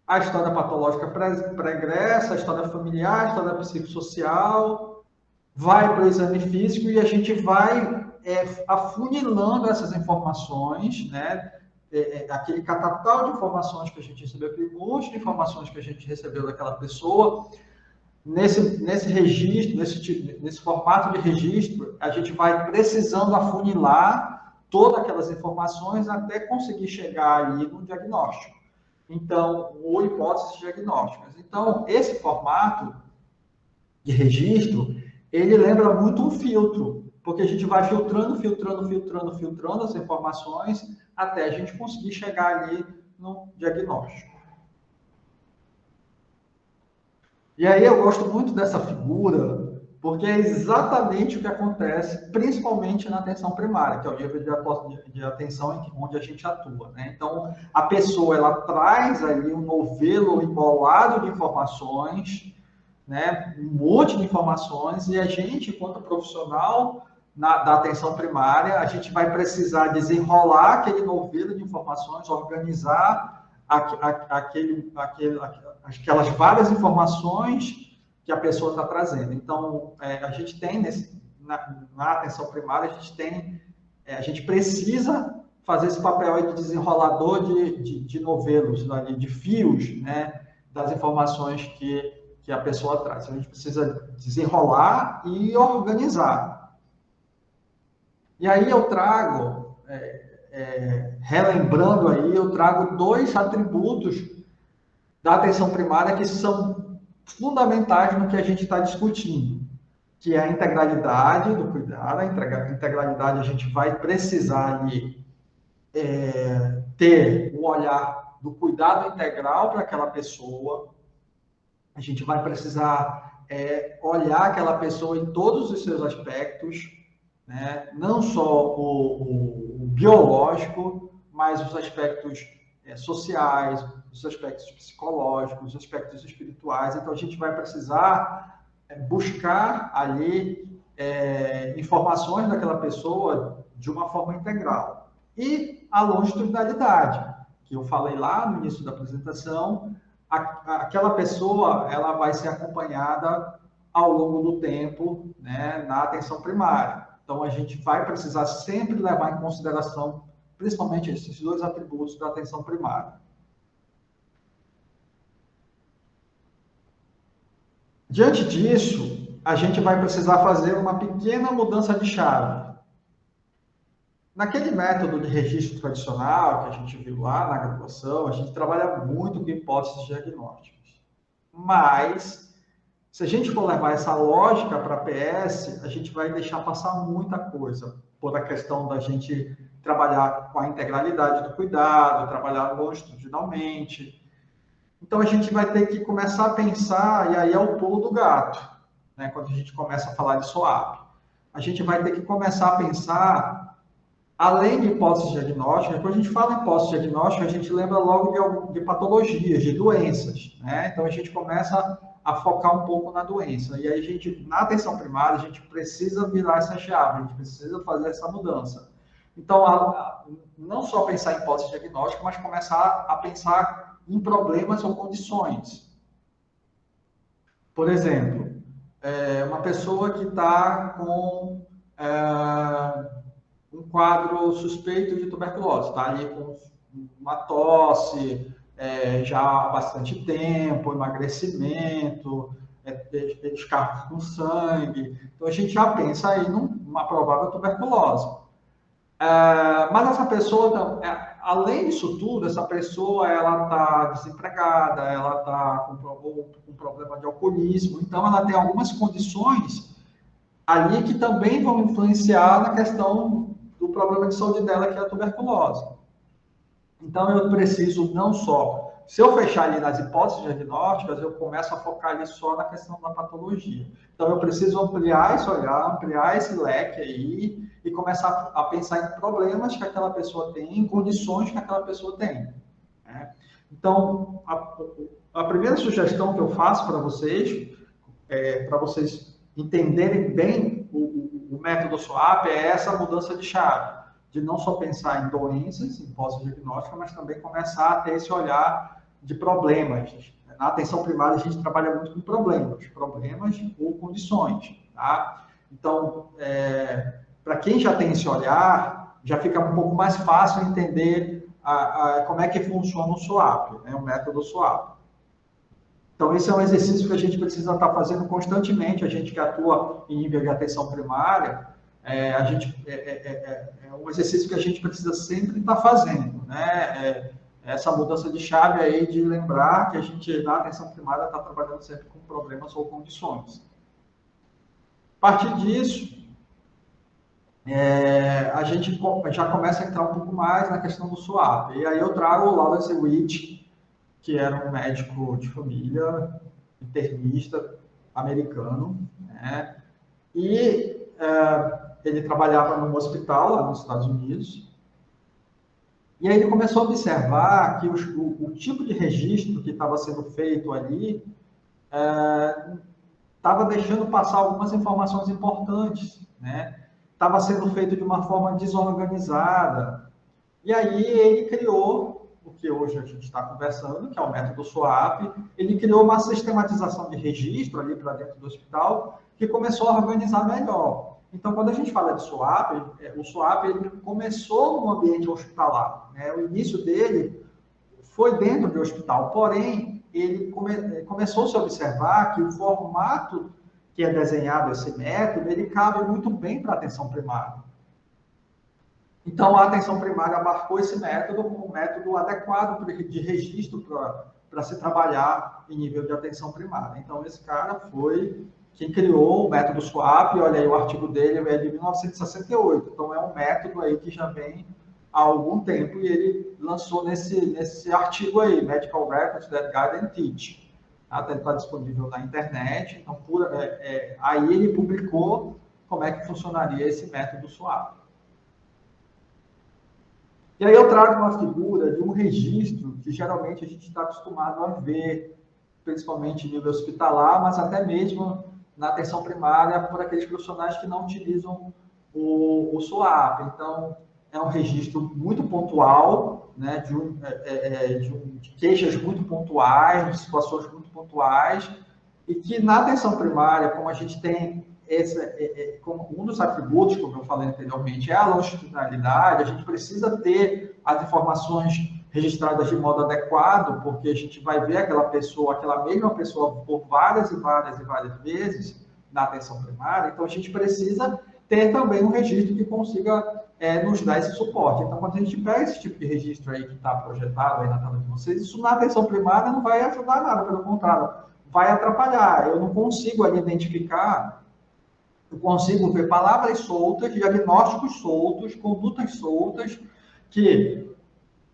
a história patológica pregressa, a história familiar, a história psicossocial, vai para o exame físico e a gente vai afunilando essas informações, né? Aquele catatal de informações que a gente recebeu, aquele monte de informações que a gente recebeu daquela pessoa, nesse registro, nesse formato de registro, a gente vai precisando afunilar todas aquelas informações até conseguir chegar ali no diagnóstico. Então, ou hipóteses diagnósticas. Então, esse formato de registro, ele lembra muito um filtro, porque a gente vai filtrando as informações até a gente conseguir chegar ali no diagnóstico. E aí eu gosto muito dessa figura, porque é exatamente o que acontece, principalmente na atenção primária, que é o nível de atenção onde a gente atua, né? Então, a pessoa, ela traz ali um novelo embolado de informações, né? Um monte de informações, e a gente, enquanto profissional da atenção primária, a gente vai precisar desenrolar aquele novelo de informações, organizar aquelas várias informações que a pessoa está trazendo. Então, a gente tem, na atenção primária, a gente precisa fazer esse papel aí de desenrolador de novelos, de fios, né, das informações que a pessoa traz. A gente precisa desenrolar e organizar. E aí eu trago, relembrando aí, eu trago 2 atributos da atenção primária que são fundamentais no que a gente está discutindo, que é a integralidade do cuidado. A integralidade, a gente vai precisar ali ter um olhar do cuidado integral para aquela pessoa. A gente vai precisar olhar aquela pessoa em todos os seus aspectos, né? Não só o biológico, mas os aspectos sociais, os aspectos psicológicos, os aspectos espirituais. Então, a gente vai precisar buscar ali informações daquela pessoa de uma forma integral. E a longitudinalidade, que eu falei lá no início da apresentação, aquela pessoa, ela vai ser acompanhada ao longo do tempo, né, na atenção primária. Então, a gente vai precisar sempre levar em consideração, principalmente esses 2 atributos da atenção primária. Diante disso, a gente vai precisar fazer uma pequena mudança de chave. Naquele método de registro tradicional que a gente viu lá na graduação, a gente trabalha muito com hipóteses diagnósticas. Mas, se a gente for levar essa lógica para a PS, a gente vai deixar passar muita coisa, por a questão da gente trabalhar com a integralidade do cuidado, trabalhar longitudinalmente. Então, a gente vai ter que começar a pensar, e aí é o pulo do gato, né, quando a gente começa a falar de SOAP. A gente vai ter que começar a pensar, além de hipóteses diagnósticas, quando a gente fala em hipóteses diagnósticas, a gente lembra logo de patologias, de doenças, né? Então, a gente começa a focar um pouco na doença. E aí, na atenção primária, a gente precisa virar essa chave, a gente precisa fazer essa mudança. Então, não só pensar em hipótese diagnóstica, mas começar a pensar em problemas ou condições. Por exemplo, uma pessoa que está com um quadro suspeito de tuberculose, está ali com uma tosse já há bastante tempo, emagrecimento, descargo com sangue. Então, a gente já pensa aí numa provável tuberculose. Mas essa pessoa, além disso tudo, essa pessoa ela está desempregada, ela está com problema de alcoolismo, então ela tem algumas condições ali que também vão influenciar na questão do problema de saúde dela, que é a tuberculose. Então, eu preciso não só se eu fechar ali nas hipóteses diagnósticas, eu começo a focar ali só na questão da patologia. Então, eu preciso ampliar esse olhar, ampliar esse leque aí e começar a pensar em problemas que aquela pessoa tem, em condições que aquela pessoa tem, né? Então, a primeira sugestão que eu faço para vocês entenderem bem o método SWAP, é essa mudança de chave, de não só pensar em doenças, em pós-diagnóstica, mas também começar a ter esse olhar de problemas. Na atenção primária, a gente trabalha muito com problemas ou condições, tá? Então, para quem já tem esse olhar, já fica um pouco mais fácil entender como é que funciona o SWAP, né, o método SWAP. Então, esse é um exercício que a gente precisa estar fazendo constantemente, a gente que atua em nível de atenção primária, é um exercício que a gente precisa sempre estar fazendo, né? Essa mudança de chave aí de lembrar que a gente, na atenção primária, está trabalhando sempre com problemas ou condições. A partir disso, a gente já começa a entrar um pouco mais na questão do SWAP. E aí eu trago o Lawrence Witt, que era um médico de família, internista americano, né? E ele trabalhava num hospital lá nos Estados Unidos. E aí ele começou a observar que o tipo de registro que estava sendo feito ali estava deixando passar algumas informações importantes, né? Estava sendo feito de uma forma desorganizada. E aí ele criou o que hoje a gente está conversando, que é o método SWAP. Ele criou uma sistematização de registro ali para dentro do hospital, que começou a organizar melhor. Então, quando a gente fala de SWAP, o SWAP ele começou no ambiente hospitalar, né? O início dele foi dentro do hospital, porém, ele começou-se a observar que o formato que é desenhado esse método, ele cabe muito bem para a atenção primária. Então, a atenção primária abarcou esse método como um método adequado de registro para se trabalhar em nível de atenção primária. Então, esse cara foi quem criou o método SWAP, olha aí, o artigo dele é de 1968. Então, é um método aí que já vem há algum tempo e ele lançou nesse artigo aí, Medical Records that Guide and Teach. Ele está disponível na internet. Então, aí ele publicou como é que funcionaria esse método SWAP. E aí eu trago uma figura de um registro que geralmente a gente está acostumado a ver, principalmente em nível hospitalar, mas até mesmo na atenção primária, por aqueles profissionais que não utilizam o SWAP. Então, é um registro muito pontual, né, de queixas muito pontuais, de situações muito pontuais, e que na atenção primária, como a gente tem como um dos atributos, como eu falei anteriormente, é a longitudinalidade, a gente precisa ter as informações registradas de modo adequado, porque a gente vai ver aquela mesma pessoa por várias e várias e várias vezes na atenção primária, então a gente precisa ter também um registro que consiga nos dar esse suporte. Então, quando a gente pega esse tipo de registro aí que está projetado aí na tela de vocês, isso na atenção primária não vai ajudar nada, pelo contrário, vai atrapalhar. Eu não consigo ali identificar, eu consigo ver palavras soltas, diagnósticos soltos, condutas soltas, que,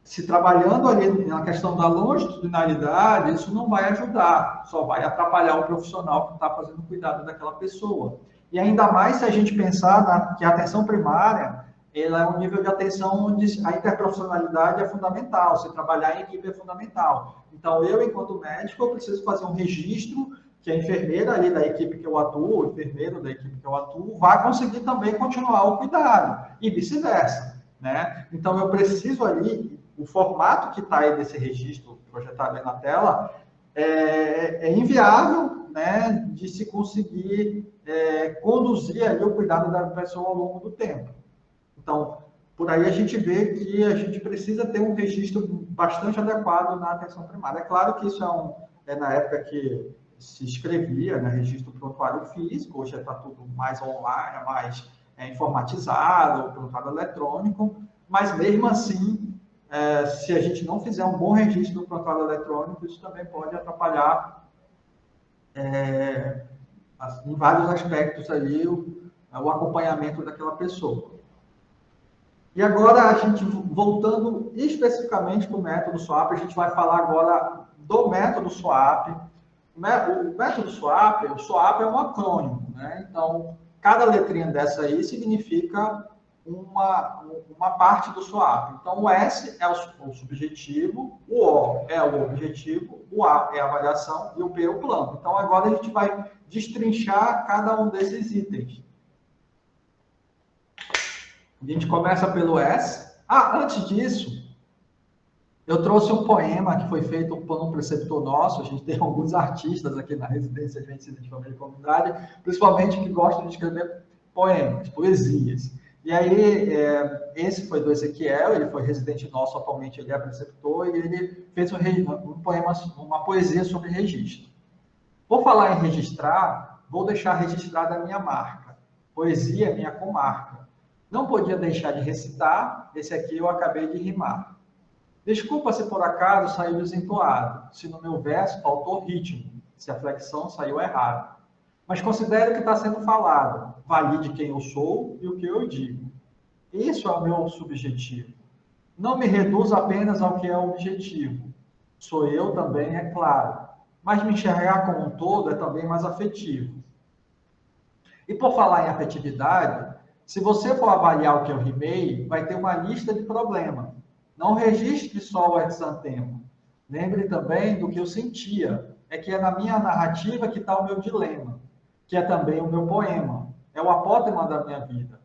se trabalhando ali na questão da longitudinalidade, isso não vai ajudar, só vai atrapalhar o profissional que está fazendo cuidado daquela pessoa. E ainda mais se a gente pensar que a atenção primária, ela é um nível de atenção onde a interprofissionalidade é fundamental, se trabalhar em equipe é fundamental. Então, eu, enquanto médico, eu preciso fazer um registro que a enfermeira ali da equipe que eu atuo, o enfermeiro da equipe que eu atuo, vai conseguir também continuar o cuidado, e vice-versa, né? Então, eu preciso ali, o formato que está aí desse registro projetado aí na tela, é inviável, né, de se conseguir conduzir ali o cuidado da pessoa ao longo do tempo. Então, por aí a gente vê que a gente precisa ter um registro bastante adequado na atenção primária. É claro que isso é na época que se escrevia, né, registro prontuário físico, hoje está tudo mais online, mais informatizado, prontuário eletrônico, mas mesmo assim, se a gente não fizer um bom registro do prontuário eletrônico, isso também pode atrapalhar em vários aspectos ali o acompanhamento daquela pessoa. E agora, a gente voltando especificamente para o método SWAP, a gente vai falar agora do método SWAP. O método SWAP, o SWAP é um acrônimo, né? Então, cada letrinha dessa aí significa uma parte do SWAP. Então, o S é o subjetivo, o O é o objetivo, o A é a avaliação e o P é o plano. Então, agora a gente vai destrinchar cada um desses itens. A gente começa pelo S. Antes disso, eu trouxe um poema que foi feito por um preceptor nosso. A gente tem alguns artistas aqui na residência de Medicina de Família e Comunidade, principalmente que gostam de escrever poemas, poesias. E aí, esse foi do Ezequiel, ele foi residente nosso, atualmente ele é preceptor, e ele fez um poema, uma poesia sobre registro. Por falar em registrar, vou deixar registrada a minha marca. Poesia é minha comarca. Não podia deixar de recitar, esse aqui eu acabei de rimar. Desculpa se por acaso saiu desentoado, se no meu verso faltou ritmo, se a flexão saiu errada. Mas considero que está sendo falado, valide quem eu sou e o que eu digo. Isso é o meu subjetivo. Não me reduzo apenas ao que é objetivo. Sou eu também, é claro. Mas me enxergar como um todo é também mais afetivo. E por falar em afetividade, se você for avaliar o que eu rimei, vai ter uma lista de problemas. Não registre só o exantema. Lembre também do que eu sentia. É que é na minha narrativa que está o meu dilema, que é também o meu poema. É o apótema da minha vida.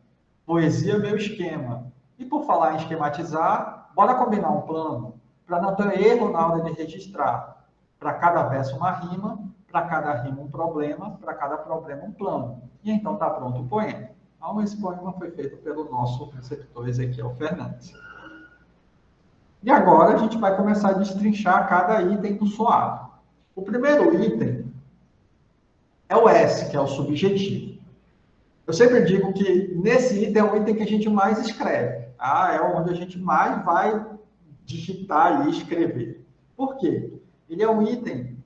Poesia é meu esquema. E por falar em esquematizar, bora combinar um plano, para não ter erro na hora de registrar. Para cada verso uma rima, para cada rima um problema, para cada problema um plano. E então está pronto o poema. Então, esse poema foi feito pelo nosso preceptor Ezequiel Fernandes. E agora a gente vai começar a destrinchar cada item do SWAP. O primeiro item é o S, que é o subjetivo. Eu sempre digo que nesse item é o item que a gente mais escreve. Tá? É onde a gente mais vai digitar ali, escrever. Por quê? Ele é um item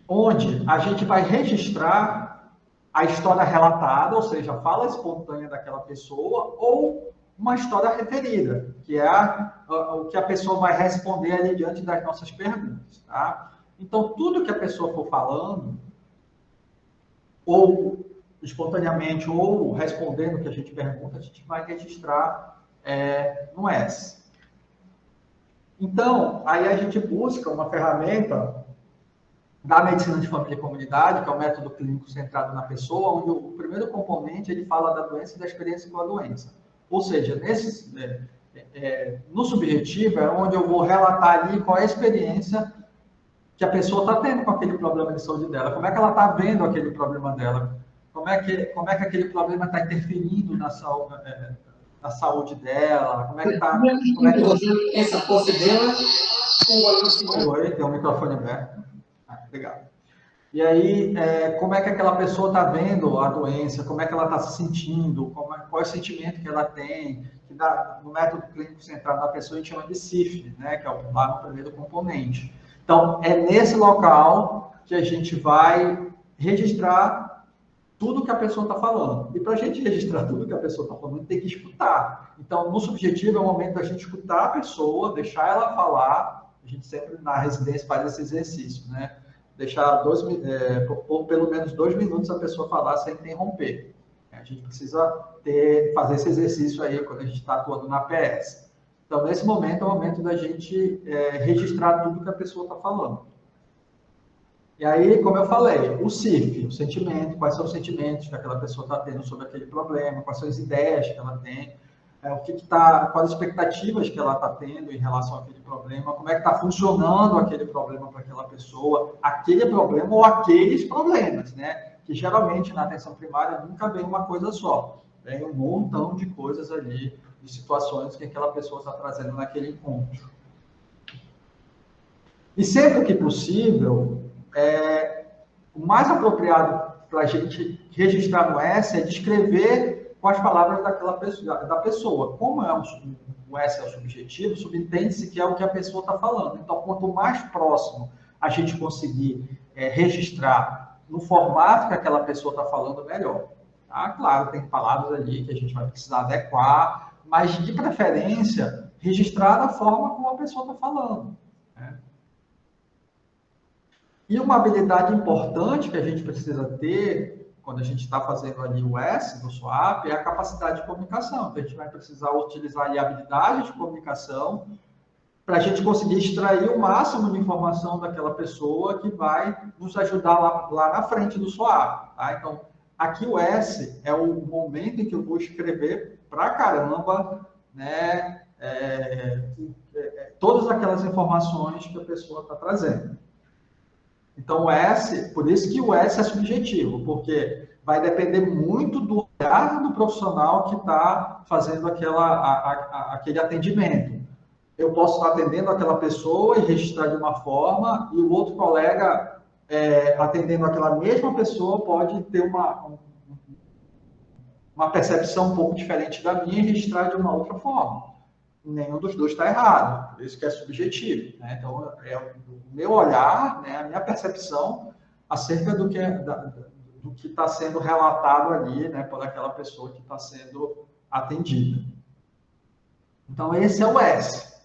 onde a gente vai registrar a história relatada, ou seja, a fala espontânea daquela pessoa, ou uma história referida, que é o que a pessoa vai responder ali diante das nossas perguntas. Tá? Então, tudo que a pessoa for falando, ou espontaneamente, ou respondendo o que a gente pergunta, a gente vai registrar no S. Então, aí a gente busca uma ferramenta da medicina de família e comunidade, que é o método clínico centrado na pessoa, onde o primeiro componente ele fala da doença e da experiência com a doença. Ou seja, no subjetivo é onde eu vou relatar ali qual é a experiência que a pessoa está tendo com aquele problema de saúde dela, como é que ela está vendo aquele problema dela, como é que aquele problema está interferindo na saúde dela, como é que está... Essa posse dela... Oi, tem um microfone aberto. Legal. E aí, como é que aquela pessoa está vendo a doença, como é que ela está se sentindo, qual é o sentimento que ela tem, que no método clínico centrado na pessoa a gente chama de CIF, né, que é lá no primeiro componente. Então, é nesse local que a gente vai registrar tudo que a pessoa está falando. E para a gente registrar tudo que a pessoa está falando, tem que escutar. Então, no subjetivo é o momento da gente escutar a pessoa, deixar ela falar. A gente sempre na residência faz esse exercício, né? Deixar por pelo menos 2 minutos a pessoa falar sem interromper. A gente precisa fazer esse exercício aí quando a gente está atuando na PS. Então, nesse momento, é o momento da gente registrar tudo que a pessoa está falando. E aí, como eu falei, o CIF, o sentimento, quais são os sentimentos que aquela pessoa está tendo sobre aquele problema, quais são as ideias que ela tem, quais as expectativas que ela está tendo em relação àquele problema, como é que está funcionando aquele problema para aquela pessoa, aquele problema ou aqueles problemas, né? Que geralmente na atenção primária nunca vem uma coisa só, vem um montão de coisas ali, de situações que aquela pessoa está trazendo naquele encontro. E sempre que possível, o mais apropriado para a gente registrar no S é descrever com as palavras da pessoa. Como o S é o subjetivo, subentende-se que é o que a pessoa está falando. Então, quanto mais próximo a gente conseguir registrar no formato que aquela pessoa está falando melhor. Tá? Claro, tem palavras ali que a gente vai precisar adequar, mas de preferência, registrar da forma como a pessoa está falando. Né? E uma habilidade importante que a gente precisa ter quando a gente está fazendo ali o S do SWAP é a capacidade de comunicação. Então, a gente vai precisar utilizar ali a habilidade de comunicação para a gente conseguir extrair o máximo de informação daquela pessoa que vai nos ajudar lá na frente do SWAP. Tá? Então, aqui o S é o momento em que eu vou escrever pra caramba, né, todas aquelas informações que a pessoa está trazendo. Então, o S, por isso que o S é subjetivo, porque vai depender muito do olhar do profissional que está fazendo aquele atendimento. Eu posso estar atendendo aquela pessoa e registrar de uma forma, e o outro colega atendendo aquela mesma pessoa pode ter uma percepção um pouco diferente da minha e registrar de uma outra forma. Nenhum dos dois está errado, por isso que é subjetivo. Né? Então, é o meu olhar, né, a minha percepção acerca do que está sendo relatado ali, né, por aquela pessoa que está sendo atendida. Então, esse é o S.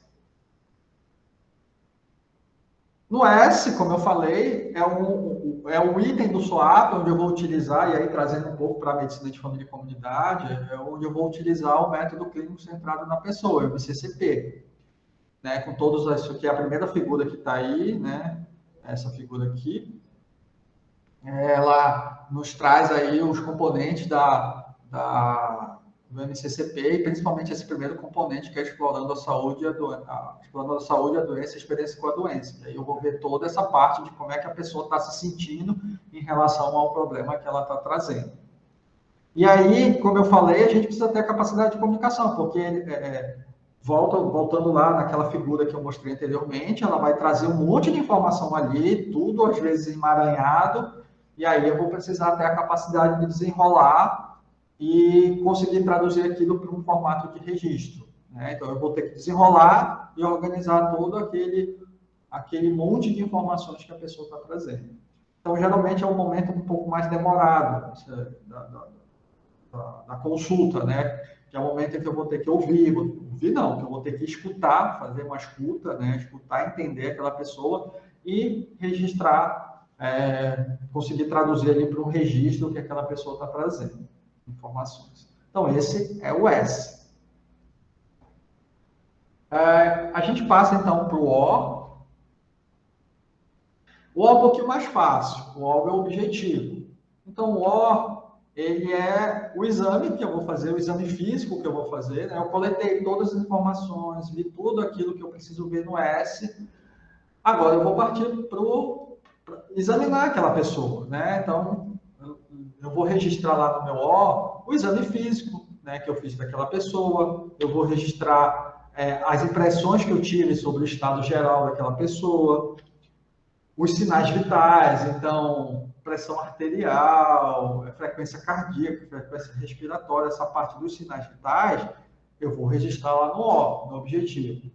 No S, como eu falei, é um item do SWAP, onde eu vou utilizar, e aí trazendo um pouco para a medicina de família e comunidade, é onde eu vou utilizar o método clínico centrado na pessoa, o MCCP. Né, com todos isso aqui, a primeira figura que está aí, né, essa figura aqui, ela nos traz aí os componentes do MCCP, e principalmente esse primeiro componente, que é explorando a saúde, a doença e a experiência com a doença. E aí eu vou ver toda essa parte de como é que a pessoa está se sentindo em relação ao problema que ela está trazendo. E aí, como eu falei, a gente precisa ter a capacidade de comunicação, porque voltando lá naquela figura que eu mostrei anteriormente, ela vai trazer um monte de informação ali, tudo às vezes emaranhado, e aí eu vou precisar ter a capacidade de desenrolar e conseguir traduzir aquilo para um formato de registro. Né? Então, eu vou ter que desenrolar e organizar todo aquele monte de informações que a pessoa está trazendo. Então, geralmente, é um momento um pouco mais demorado da consulta, né? Que é o momento em que eu vou ter que ouvir que eu vou ter que escutar, fazer uma escuta, né? Escutar, entender aquela pessoa e registrar, conseguir traduzir ali para um registro que aquela pessoa está trazendo. Informações. Então, esse é o S. A gente passa, então, para o O. O O é um pouquinho mais fácil. O O é o objetivo. Então, o O, ele é o exame que eu vou fazer, o exame físico que eu vou fazer. Né? Eu coletei todas as informações, vi tudo aquilo que eu preciso ver no S. Agora, eu vou partir para examinar aquela pessoa. Né? Então, eu vou registrar lá no meu o exame físico, né, que eu fiz daquela pessoa, eu vou registrar as impressões que eu tive sobre o estado geral daquela pessoa, os sinais vitais, então, pressão arterial, frequência cardíaca, frequência respiratória, essa parte dos sinais vitais, eu vou registrar lá no objetivo.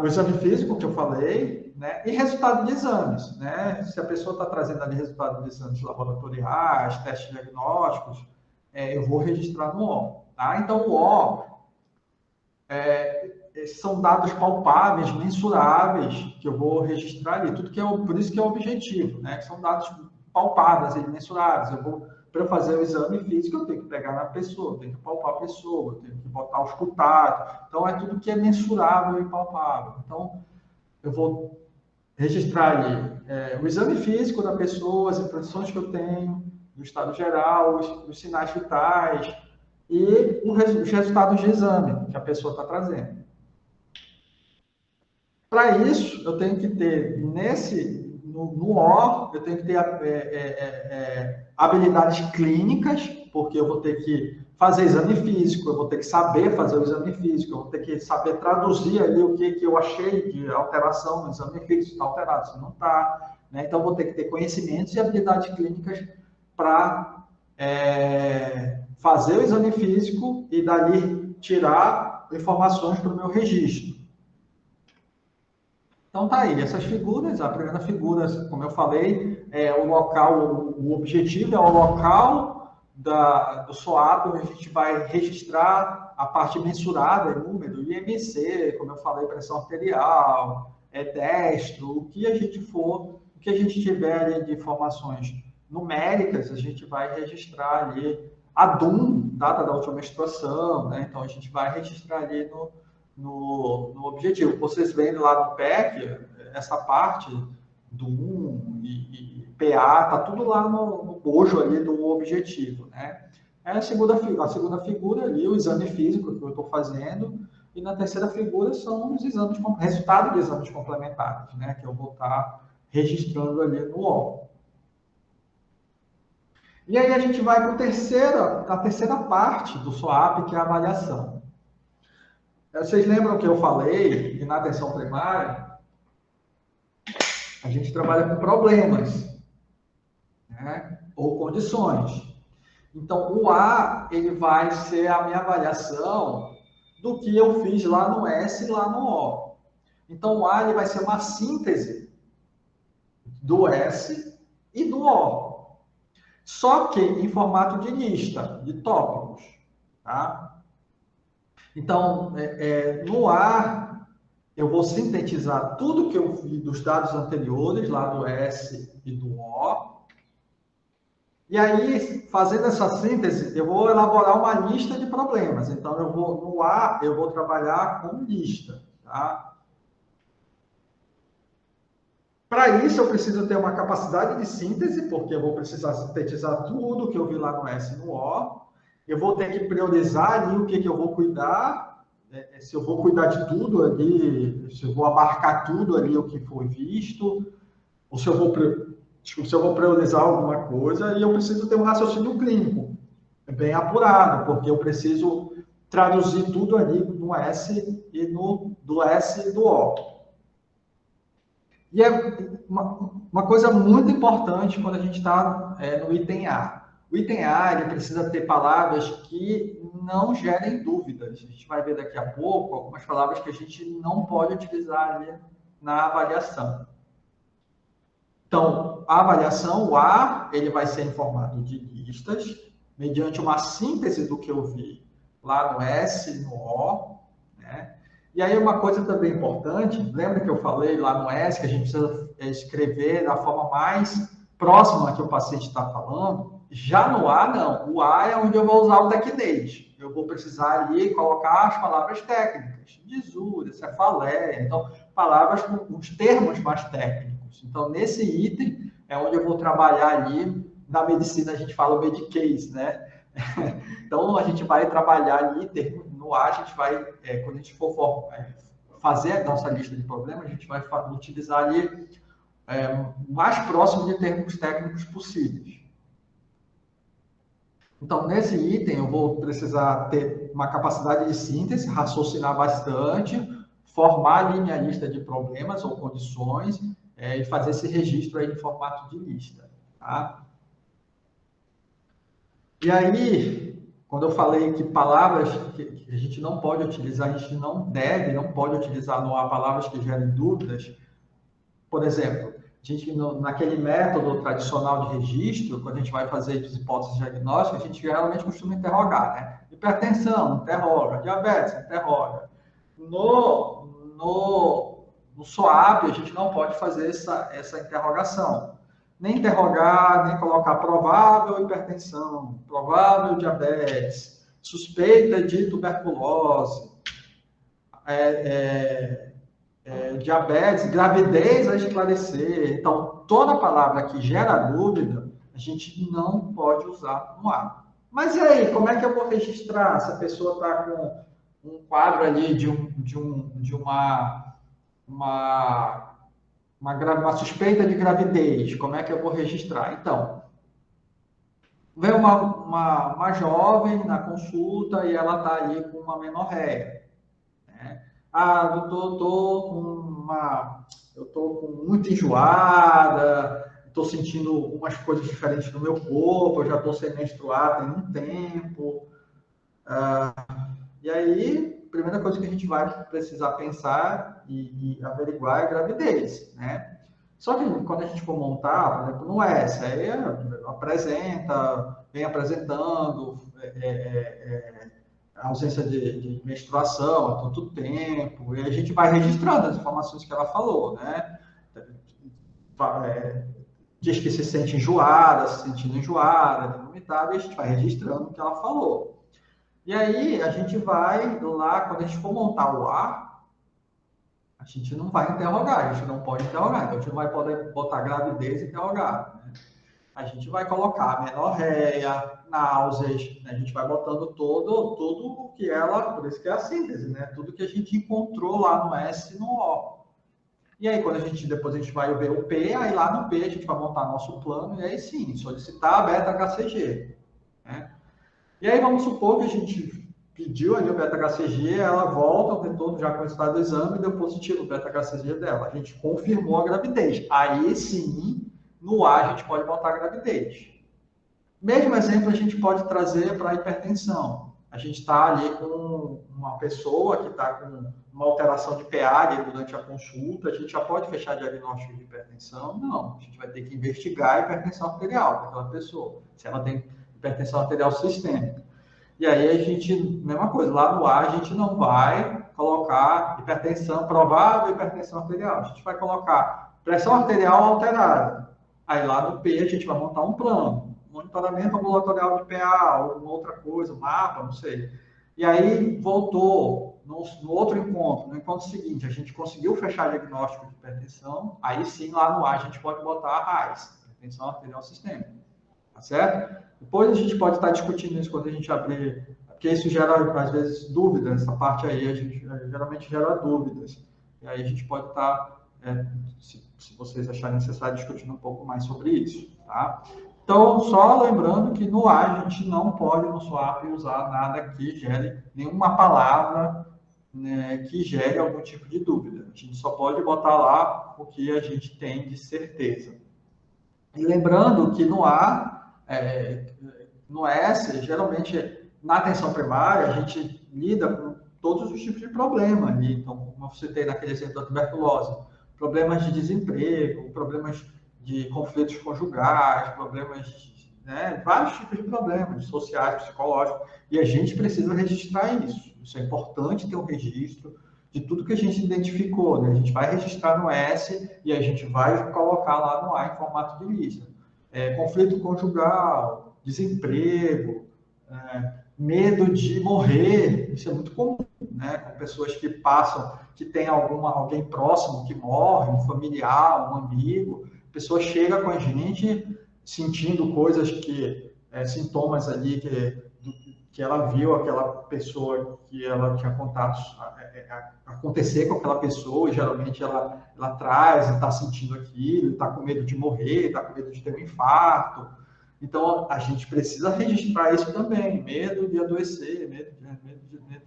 O exame físico que eu falei, né? E resultado de exames, né? Se a pessoa está trazendo ali resultado de exames laboratoriais, testes diagnósticos, eu vou registrar no O. Tá? Então, o O são dados palpáveis, mensuráveis, que eu vou registrar ali. Tudo que por isso que é o objetivo, né? Que são dados palpáveis e mensuráveis. Para eu fazer o exame físico, eu tenho que pegar na pessoa, eu tenho que palpar a pessoa, eu tenho que botar os contatos. Então, é tudo que é mensurável e palpável. Então, eu vou registrar ali o exame físico da pessoa, as impressões que eu tenho, do estado geral, os sinais vitais e os resultados de exame que a pessoa está trazendo. Para isso, eu tenho que ter no O, eu tenho que ter habilidades clínicas, porque eu vou ter que fazer exame físico, eu vou ter que saber fazer o exame físico, eu vou ter que saber traduzir ali o que eu achei de alteração no exame físico, se está alterado, se não está. Né? Então, eu vou ter que ter conhecimentos e habilidades clínicas para fazer o exame físico e dali tirar informações para o meu registro. Então, tá aí, essas figuras, a primeira figura, como eu falei, é o local, o objetivo é o local do SOAP, onde a gente vai registrar a parte mensurada, número, IMC, como eu falei, pressão arterial, destro, o que a gente for, o que a gente tiver ali de informações numéricas, a gente vai registrar ali a DUM, data da última menstruação, né? Então, a gente vai registrar ali no objetivo. Vocês veem lá no PEC, essa parte do 1 e PA, tá tudo lá no bojo ali do objetivo, né? A segunda figura ali, o exame físico que eu estou fazendo, e na terceira figura são os exames, resultado de exames complementares, né? Que eu vou estar registrando ali no O. E aí a gente vai para a terceira parte do SOAP, que é a avaliação. Vocês lembram que eu falei que na atenção primária a gente trabalha com problemas, né? Ou condições. Então, o A ele vai ser a minha avaliação do que eu fiz lá no S e lá no O. Então, o A ele vai ser uma síntese do S e do O. Só que em formato de lista, de tópicos. Tá? Então, no A, eu vou sintetizar tudo que eu vi dos dados anteriores, lá do S e do O. E aí, fazendo essa síntese, eu vou elaborar uma lista de problemas. Então, no A, eu vou trabalhar com lista. Tá? Para isso, eu preciso ter uma capacidade de síntese, porque eu vou precisar sintetizar tudo que eu vi lá no S e no O. Eu vou ter que priorizar ali o que eu vou cuidar, se eu vou cuidar de tudo ali, se eu vou abarcar tudo ali o que foi visto, ou se eu vou priorizar alguma coisa, e eu preciso ter um raciocínio clínico bem apurado, porque eu preciso traduzir tudo ali no S e do S e do O. E é uma coisa muito importante quando a gente está no item A. O item A ele precisa ter palavras que não gerem dúvidas. A gente vai ver daqui a pouco algumas palavras que a gente não pode utilizar ali na avaliação. Então, a avaliação, o A, ele vai ser em formato de listas, mediante uma síntese do que eu vi lá no S e no O, né? E aí uma coisa também importante, lembra que eu falei lá no S que a gente precisa escrever da forma mais próxima que o paciente está falando? Já no A, não. O A é onde eu vou usar o TecNate. Eu vou precisar ali colocar as palavras técnicas, disúria, cefaleia, então palavras com os termos mais técnicos. Então, nesse item é onde eu vou trabalhar ali, na medicina a gente fala medicase, né? Então, a gente vai trabalhar ali, no A, a gente vai, quando a gente for fazer a nossa lista de problemas, a gente vai utilizar ali o mais próximo de termos técnicos possíveis. Então, nesse item, eu vou precisar ter uma capacidade de síntese, raciocinar bastante, formar ali minha lista de problemas ou condições e fazer esse registro aí em formato de lista. Tá? E aí, quando eu falei que palavras que a gente não pode utilizar, a gente não pode utilizar no A palavras que gerem dúvidas. Por exemplo, a gente, naquele método tradicional de registro, quando a gente vai fazer as hipóteses diagnósticas, a gente geralmente costuma interrogar, né? Hipertensão, interroga. Diabetes, interroga. No SOAP, a gente não pode fazer essa interrogação. Nem interrogar, nem colocar provável hipertensão, provável diabetes, suspeita de tuberculose, diabetes, gravidez a esclarecer. Então, toda palavra que gera dúvida, a gente não pode usar no A. Mas e aí, como é que eu vou registrar se a pessoa está com um quadro ali de uma suspeita de gravidez? Como é que eu vou registrar? Então, vem uma jovem na consulta e ela está ali com uma menorreia. Né? Ah, doutor, eu estou muito enjoada, estou sentindo umas coisas diferentes no meu corpo, eu já estou sem menstruar tem um tempo. E aí, primeira coisa que a gente vai precisar pensar e averiguar é a gravidez, né? Só que quando a gente for montar, por exemplo, no S, aí apresenta, vem apresentando a ausência de menstruação a todo tempo, e a gente vai registrando as informações que ela falou, né? Diz que se sente enjoada, se sentindo enjoada, vomitada, e a gente vai registrando o que ela falou. E aí, a gente vai lá, quando a gente for montar o A, a gente não vai interrogar, a gente não pode interrogar, então a gente não vai poder botar gravidez e interrogar, né? A gente vai colocar menorreia, náuseas, né? A gente vai botando tudo o que ela, por isso que é a síntese, né? Tudo que a gente encontrou lá no S e no O. E aí, depois a gente vai ver o P, aí lá no P a gente vai montar nosso plano, e aí sim, solicitar a beta-HCG, né? E aí vamos supor que a gente pediu ali o beta-HCG, ela volta, o retorno já com o resultado do exame, deu positivo o beta-HCG dela. A gente confirmou a gravidez. Aí sim, no A a gente pode botar a gravidez. Mesmo exemplo a gente pode trazer para a hipertensão. A gente está ali com uma pessoa que está com uma alteração de pH durante a consulta, a gente já pode fechar diagnóstico de hipertensão? Não, a gente vai ter que investigar a hipertensão arterial daquela pessoa, se ela tem hipertensão arterial sistêmica. E aí a gente, mesma coisa, lá no A a gente não vai colocar hipertensão, provável hipertensão arterial, a gente vai colocar pressão arterial alterada. Aí lá no P a gente vai montar um plano, monitoramento ambulatorial de PA, ou alguma outra coisa, mapa, não sei. E aí voltou no outro encontro, no encontro seguinte, a gente conseguiu fechar diagnóstico de hipertensão, aí sim lá no A a gente pode botar a RAIS, hipertensão arterial sistêmica, tá certo? Depois a gente pode estar discutindo isso quando a gente abrir, porque isso gera, às vezes, dúvidas, essa parte aí a gente geralmente gera dúvidas. E aí a gente pode estar, se vocês acharem necessário, discutindo um pouco mais sobre isso, tá? Então, só lembrando que no A a gente não pode, no SWAP, usar nada que gere, nenhuma palavra, né, que gere algum tipo de dúvida. A gente só pode botar lá o que a gente tem de certeza. E lembrando que no A, no S, geralmente, na atenção primária, a gente lida com todos os tipos de problemas ali. Então, como eu citei naquele exemplo da tuberculose, problemas de desemprego, problemas de conflitos conjugais, problemas, né, vários tipos de problemas sociais, psicológicos, e a gente precisa registrar isso. Isso é importante ter um registro de tudo que a gente identificou, né? A gente vai registrar no S e a gente vai colocar lá no A em formato de lista. Conflito conjugal, desemprego, medo de morrer, isso é muito comum, né? Com pessoas que passam, que tem alguém próximo que morre, um familiar, um amigo, a pessoa chega com a gente sentindo coisas sintomas ali que ela viu aquela pessoa que ela tinha contatos acontecer com aquela pessoa, e geralmente ela traz e está sentindo aquilo, está com medo de morrer, está com medo de ter um infarto. Então, a gente precisa registrar isso também, medo de adoecer, medo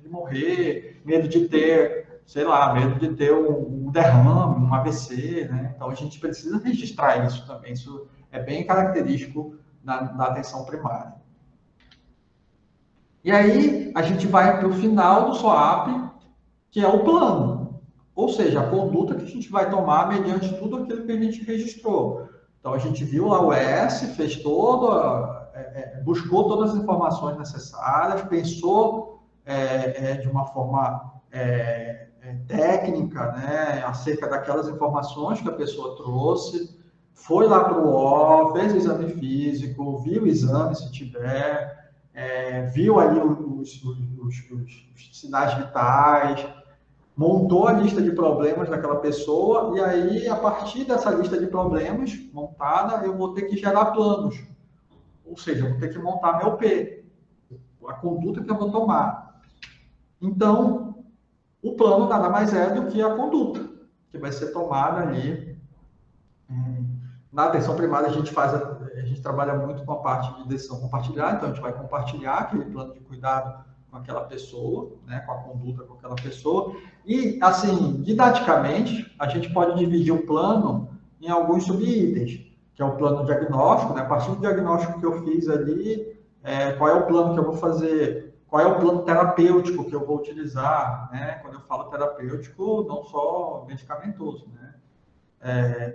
de morrer, medo de ter, sei lá, medo de ter um derrame, um AVC, né? Então, a gente precisa registrar isso também, isso é bem característico da atenção primária. E aí, a gente vai para o final do SWAP, que é o plano, ou seja, a conduta que a gente vai tomar mediante tudo aquilo que a gente registrou. Então, a gente viu lá o ES, fez buscou todas as informações necessárias, pensou de uma forma técnica, né, acerca daquelas informações que a pessoa trouxe, foi lá para o O, fez o exame físico, viu o exame se tiver, viu ali os sinais vitais, montou a lista de problemas daquela pessoa, e aí, a partir dessa lista de problemas montada, eu vou ter que gerar planos. Ou seja, eu vou ter que montar meu P, a conduta que eu vou tomar. Então, o plano nada mais é do que a conduta, que vai ser tomada ali. Na atenção primária, a gente trabalha muito com a parte de decisão compartilhada, então a gente vai compartilhar aquele plano de cuidado com aquela pessoa, né, com a conduta com aquela pessoa. E, assim, didaticamente, a gente pode dividir o plano em alguns subitens, que é o plano diagnóstico, né? A partir do diagnóstico que eu fiz ali, qual é o plano que eu vou fazer? qual é o plano terapêutico que eu vou utilizar, né? Quando eu falo terapêutico, não só medicamentoso, né?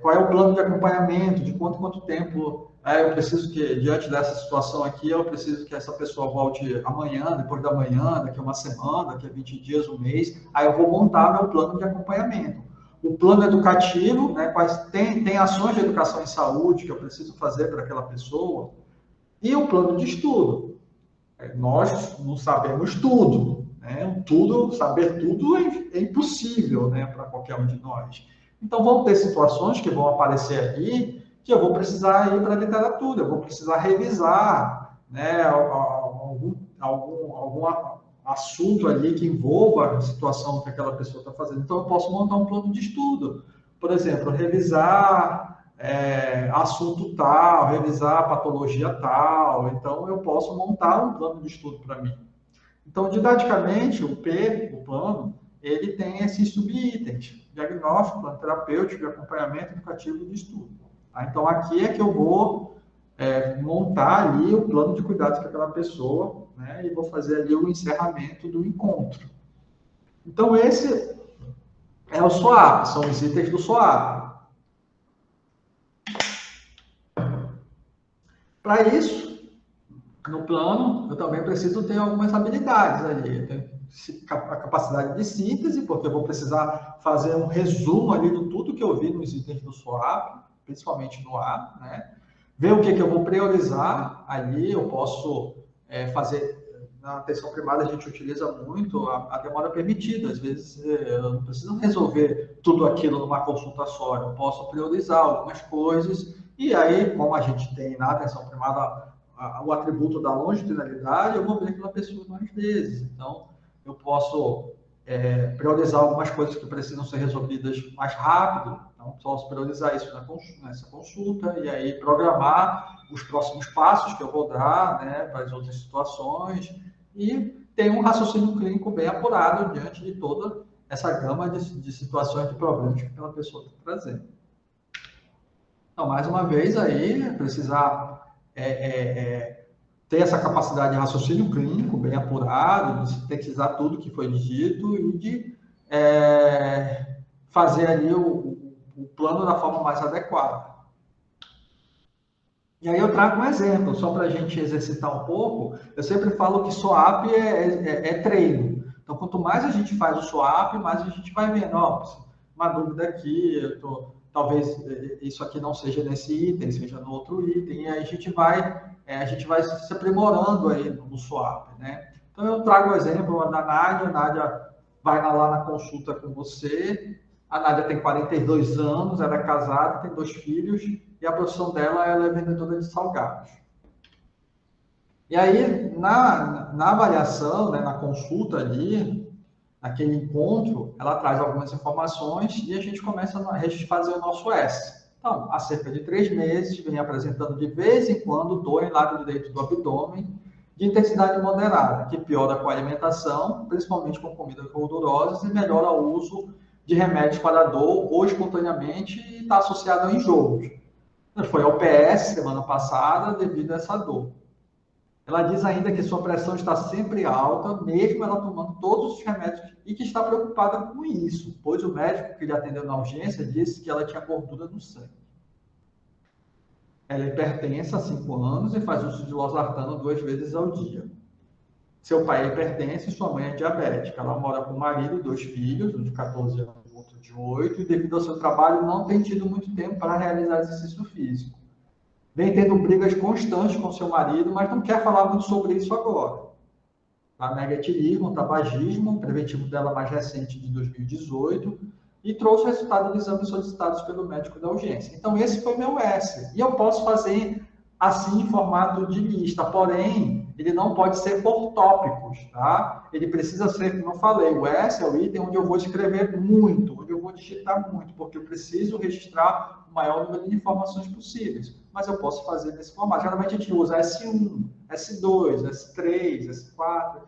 Qual é o plano de acompanhamento, de quanto tempo eu preciso que, diante dessa situação aqui, eu preciso que essa pessoa volte amanhã, depois da manhã, daqui a uma semana, daqui a 20 dias, um mês, aí eu vou montar meu plano de acompanhamento. O plano educativo, né, tem ações de educação em saúde que eu preciso fazer para aquela pessoa, e o plano de estudo. Nós não sabemos tudo, né? Saber tudo é impossível, né, para qualquer um de nós. Então, vão ter situações que vão aparecer aqui que eu vou precisar ir para a literatura, eu vou precisar revisar, né, algum assunto ali que envolva a situação que aquela pessoa está fazendo. Então, eu posso montar um plano de estudo. Por exemplo, revisar assunto tal, revisar patologia tal. Então, eu posso montar um plano de estudo para mim. Então, didaticamente, o plano, ele tem esses subitens: diagnóstico, plano terapêutico, de acompanhamento educativo e de estudo. Tá? Então, aqui é que eu vou montar ali o plano de cuidados para aquela pessoa, né, e vou fazer ali o encerramento do encontro. Então, esse é o SWOAP, são os itens do SWOAP. Para isso, no plano, eu também preciso ter algumas habilidades ali. A capacidade de síntese, porque eu vou precisar fazer um resumo ali de tudo que eu vi nos itens do SWOAP, principalmente no A, né? Ver o que eu vou priorizar ali. Eu posso fazer, na atenção primária a gente utiliza muito a demora permitida. Às vezes eu não preciso resolver tudo aquilo numa consulta só, eu posso priorizar algumas coisas, e aí, como a gente tem na atenção primária o atributo da longitudinalidade, eu vou ver aquela pessoa mais vezes. Então, eu posso priorizar algumas coisas que precisam ser resolvidas mais rápido. Então, posso priorizar isso nessa consulta e aí programar os próximos passos que eu vou dar, né, para as outras situações, e ter um raciocínio clínico bem apurado diante de toda essa gama de situações, de problemas que aquela pessoa está trazendo. Então, mais uma vez, aí, precisar ter essa capacidade de raciocínio clínico bem apurado, de sintetizar tudo que foi dito e de fazer ali o plano da forma mais adequada. E aí eu trago um exemplo, só para a gente exercitar um pouco. Eu sempre falo que SWOAP é treino. Então, quanto mais a gente faz o SWOAP, mais a gente vai vendo, uma dúvida aqui, talvez isso aqui não seja nesse item, seja no outro item, e aí a gente vai se aprimorando aí no SWOAP, né? Então, eu trago o exemplo da Nádia. A Nádia vai lá na consulta com você. A Nádia tem 42 anos, ela é casada, tem 2 filhos, e a profissão dela, ela é vendedora de salgados. E aí, na avaliação, né, na consulta ali, naquele encontro, ela traz algumas informações e a gente começa a fazer o nosso S. Então, há cerca de 3 meses, vem apresentando de vez em quando dor em lado direito do abdômen, de intensidade moderada, que piora com a alimentação, principalmente com comidas gordurosas, e melhora o uso de remédios para dor ou espontaneamente, e está associado a enjoos. Foi ao PS semana passada devido a essa dor. Ela diz ainda que sua pressão está sempre alta, mesmo ela tomando todos os remédios, e que está preocupada com isso, pois o médico que lhe atendeu na urgência disse que ela tinha gordura no sangue. Ela é hipertensa há 5 anos e faz uso de losartano 2 vezes ao dia. Seu pai é hipertenso e sua mãe é diabética. Ela mora com o marido e 2 filhos, um de 14 anos e outro de 8, e devido ao seu trabalho não tem tido muito tempo para realizar exercício físico. Vem tendo brigas constantes com seu marido, mas não quer falar muito sobre isso agora. A nega etilismo, tabagismo, preventivo dela mais recente de 2018, e trouxe o resultado dos exames solicitados pelo médico da urgência. Então, esse foi meu S. E eu posso fazer assim em formato de lista, porém, ele não pode ser por tópicos, tá? Ele precisa ser, como eu falei, o S é o item onde eu vou escrever muito, onde eu vou digitar muito, porque eu preciso registrar o maior número de informações possíveis. Mas eu posso fazer nesse formato. Geralmente a gente usa S1, S2, S3, S4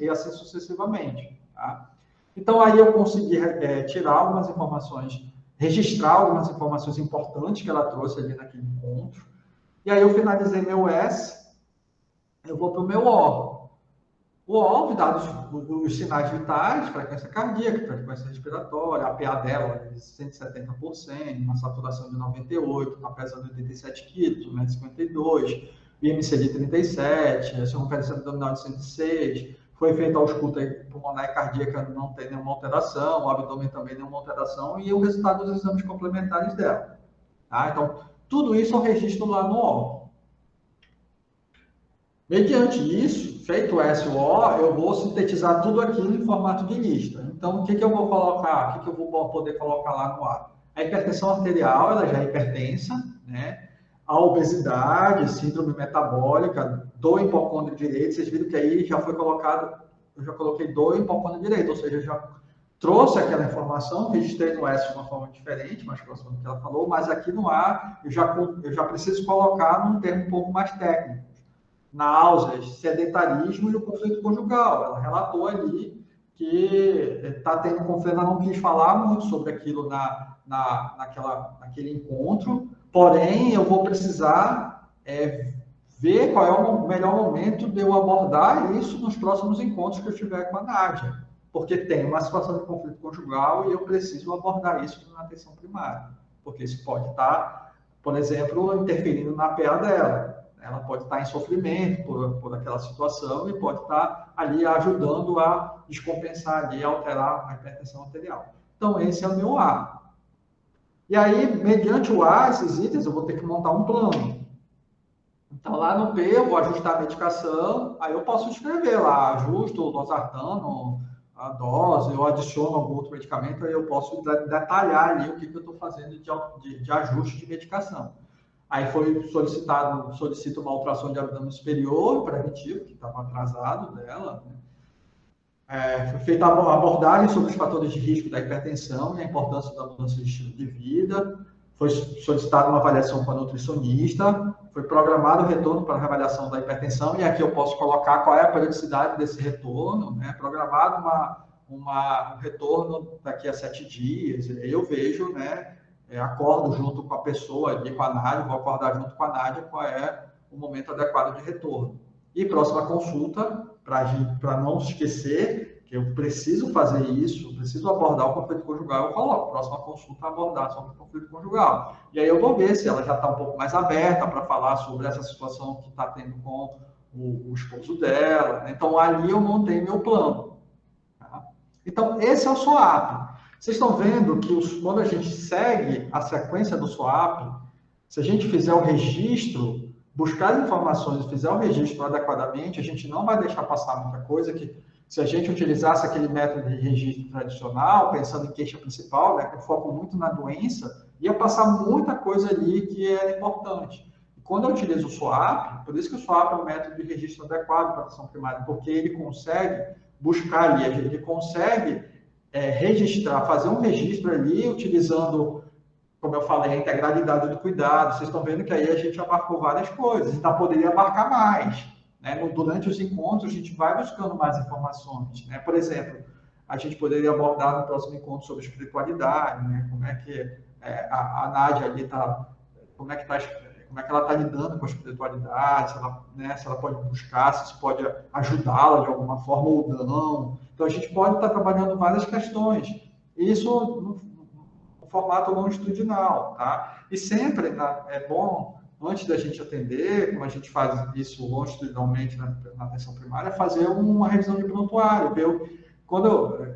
e assim sucessivamente, tá? Então, aí eu consegui tirar algumas informações, registrar algumas informações importantes que ela trouxe ali naquele encontro. E aí eu finalizei meu S, eu vou para o meu O. O óbvio, dados os sinais vitais, frequência cardíaca, frequência respiratória, a PA dela é de 170%, uma saturação de 98%, está pesando 87 quilos, 1,52 m, IMC de 37, a circunferência abdominal de 106, foi feita a ausculta pulmonar e cardíaca, não tem nenhuma alteração, o abdômen também nenhuma alteração, e o resultado dos exames complementares dela. Tá? Então, tudo isso eu registro lá no órgão. Mediante isso, feito o SO, eu vou sintetizar tudo aquilo em formato de lista. Então, o que eu vou colocar? O que eu vou poder colocar lá no A? A hipertensão arterial, ela já é hipertensa, né? A obesidade, síndrome metabólica, do hipocôndrio direito, vocês viram que aí já foi colocado, eu já coloquei do hipocôndrio direito, ou seja, eu já trouxe aquela informação, registrei no S de uma forma diferente, mais próxima do que ela falou, mas aqui no A eu já preciso colocar num termo um pouco mais técnico. Náuseas, sedentarismo e o conflito conjugal. Ela relatou ali que está tendo conflito, ela não quis falar muito sobre aquilo naquele encontro, porém, eu vou precisar ver qual é o melhor momento de eu abordar isso nos próximos encontros que eu tiver com a Nádia, porque tem uma situação de conflito conjugal e eu preciso abordar isso na atenção primária, porque isso pode estar, por exemplo, interferindo na PA dela. Ela pode estar em sofrimento por aquela situação e pode estar ali ajudando a descompensar, ali, a alterar a hipertensão arterial. Então, esse é o meu A. E aí, mediante o A, esses itens, eu vou ter que montar um plano. Então, lá no B, eu vou ajustar a medicação, aí eu posso escrever lá, ajusto o losartano, a dose, eu adiciono algum outro medicamento, aí eu posso detalhar ali o que eu estou fazendo de ajuste de medicação. Aí foi solicito uma ultrassom de abdômen superior, preventivo, que estava atrasado dela. Né? Foi feita a abordagem sobre os fatores de risco da hipertensão e a importância da mudança de estilo de vida. Foi solicitada uma avaliação com a nutricionista. Foi programado o retorno para a avaliação da hipertensão. E aqui eu posso colocar qual é a periodicidade desse retorno. Né? Programado um retorno daqui a 7 dias. E aí eu vejo, né? Acordo junto com a pessoa ali, com a Nádia, vou acordar junto com a Nádia qual é o momento adequado de retorno. E próxima consulta, para não esquecer que eu preciso fazer isso, preciso abordar o conflito conjugal, eu coloco próxima consulta abordar sobre o conflito conjugal. E aí eu vou ver se ela já está um pouco mais aberta para falar sobre essa situação que está tendo com o esposo dela. Né? Então, ali eu montei meu plano. Tá? Então, esse é o SWAP. Vocês estão vendo que quando a gente segue a sequência do SWAP, se a gente fizer o registro, buscar as informações e fizer o registro adequadamente, a gente não vai deixar passar muita coisa que, se a gente utilizasse aquele método de registro tradicional, pensando em queixa principal, né, com foco muito na doença, ia passar muita coisa ali que é importante. E quando eu utilizo o SWAP, por isso que o SWAP é um método de registro adequado para a atenção primária, porque ele consegue buscar ali, ele consegue registrar, fazer um registro ali, utilizando, como eu falei, a integralidade do cuidado. Vocês estão vendo que aí a gente abarcou várias coisas, então poderia abarcar mais. Né? Durante os encontros, a gente vai buscando mais informações. Né? Por exemplo, a gente poderia abordar no próximo encontro sobre espiritualidade, né? Como é que a Nádia ali está, como é que ela está lidando com a espiritualidade, se ela pode buscar, se isso pode ajudá-la de alguma forma ou não. Então, a gente pode estar trabalhando várias questões. Isso no formato longitudinal, tá? E sempre é bom, antes da gente atender, como a gente faz isso longitudinalmente na atenção primária, fazer uma revisão de prontuário.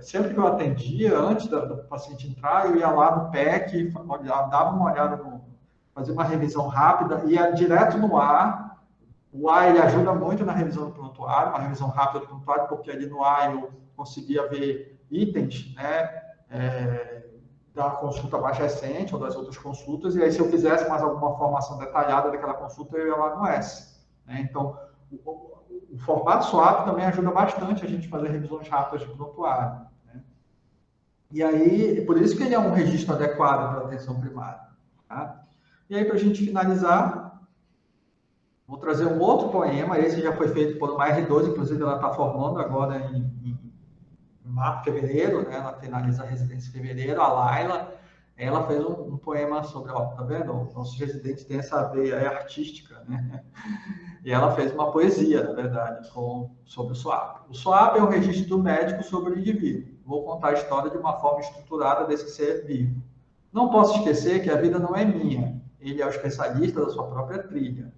Sempre que eu atendia, antes do paciente entrar, eu ia lá no PEC, dava uma olhada fazer uma revisão rápida, ia direto no A. O A ele ajuda muito na revisão do prontuário, uma revisão rápida do prontuário, porque ali no A eu conseguia ver itens, né, da consulta mais recente ou das outras consultas, e aí se eu fizesse mais alguma formação detalhada daquela consulta, eu ia lá no S. Né? Então, o formato SWAP também ajuda bastante a gente fazer revisões rápidas de prontuário. Né? E aí, por isso que ele é um registro adequado para a atenção primária. Tá? E aí, para a gente finalizar, vou trazer um outro poema. Esse já foi feito por uma R2, inclusive ela está formando agora em fevereiro, né? Ela finaliza a residência em fevereiro. A Laila, ela fez um poema sobre, ó, tá vendo? Nossos residentes têm essa veia artística, né? E ela fez uma poesia, na verdade, sobre o SWAP. O SWAP é o registro do médico sobre o indivíduo. Vou contar a história de uma forma estruturada desse ser vivo. Não posso esquecer que a vida não é minha. Ele é o especialista da sua própria trilha.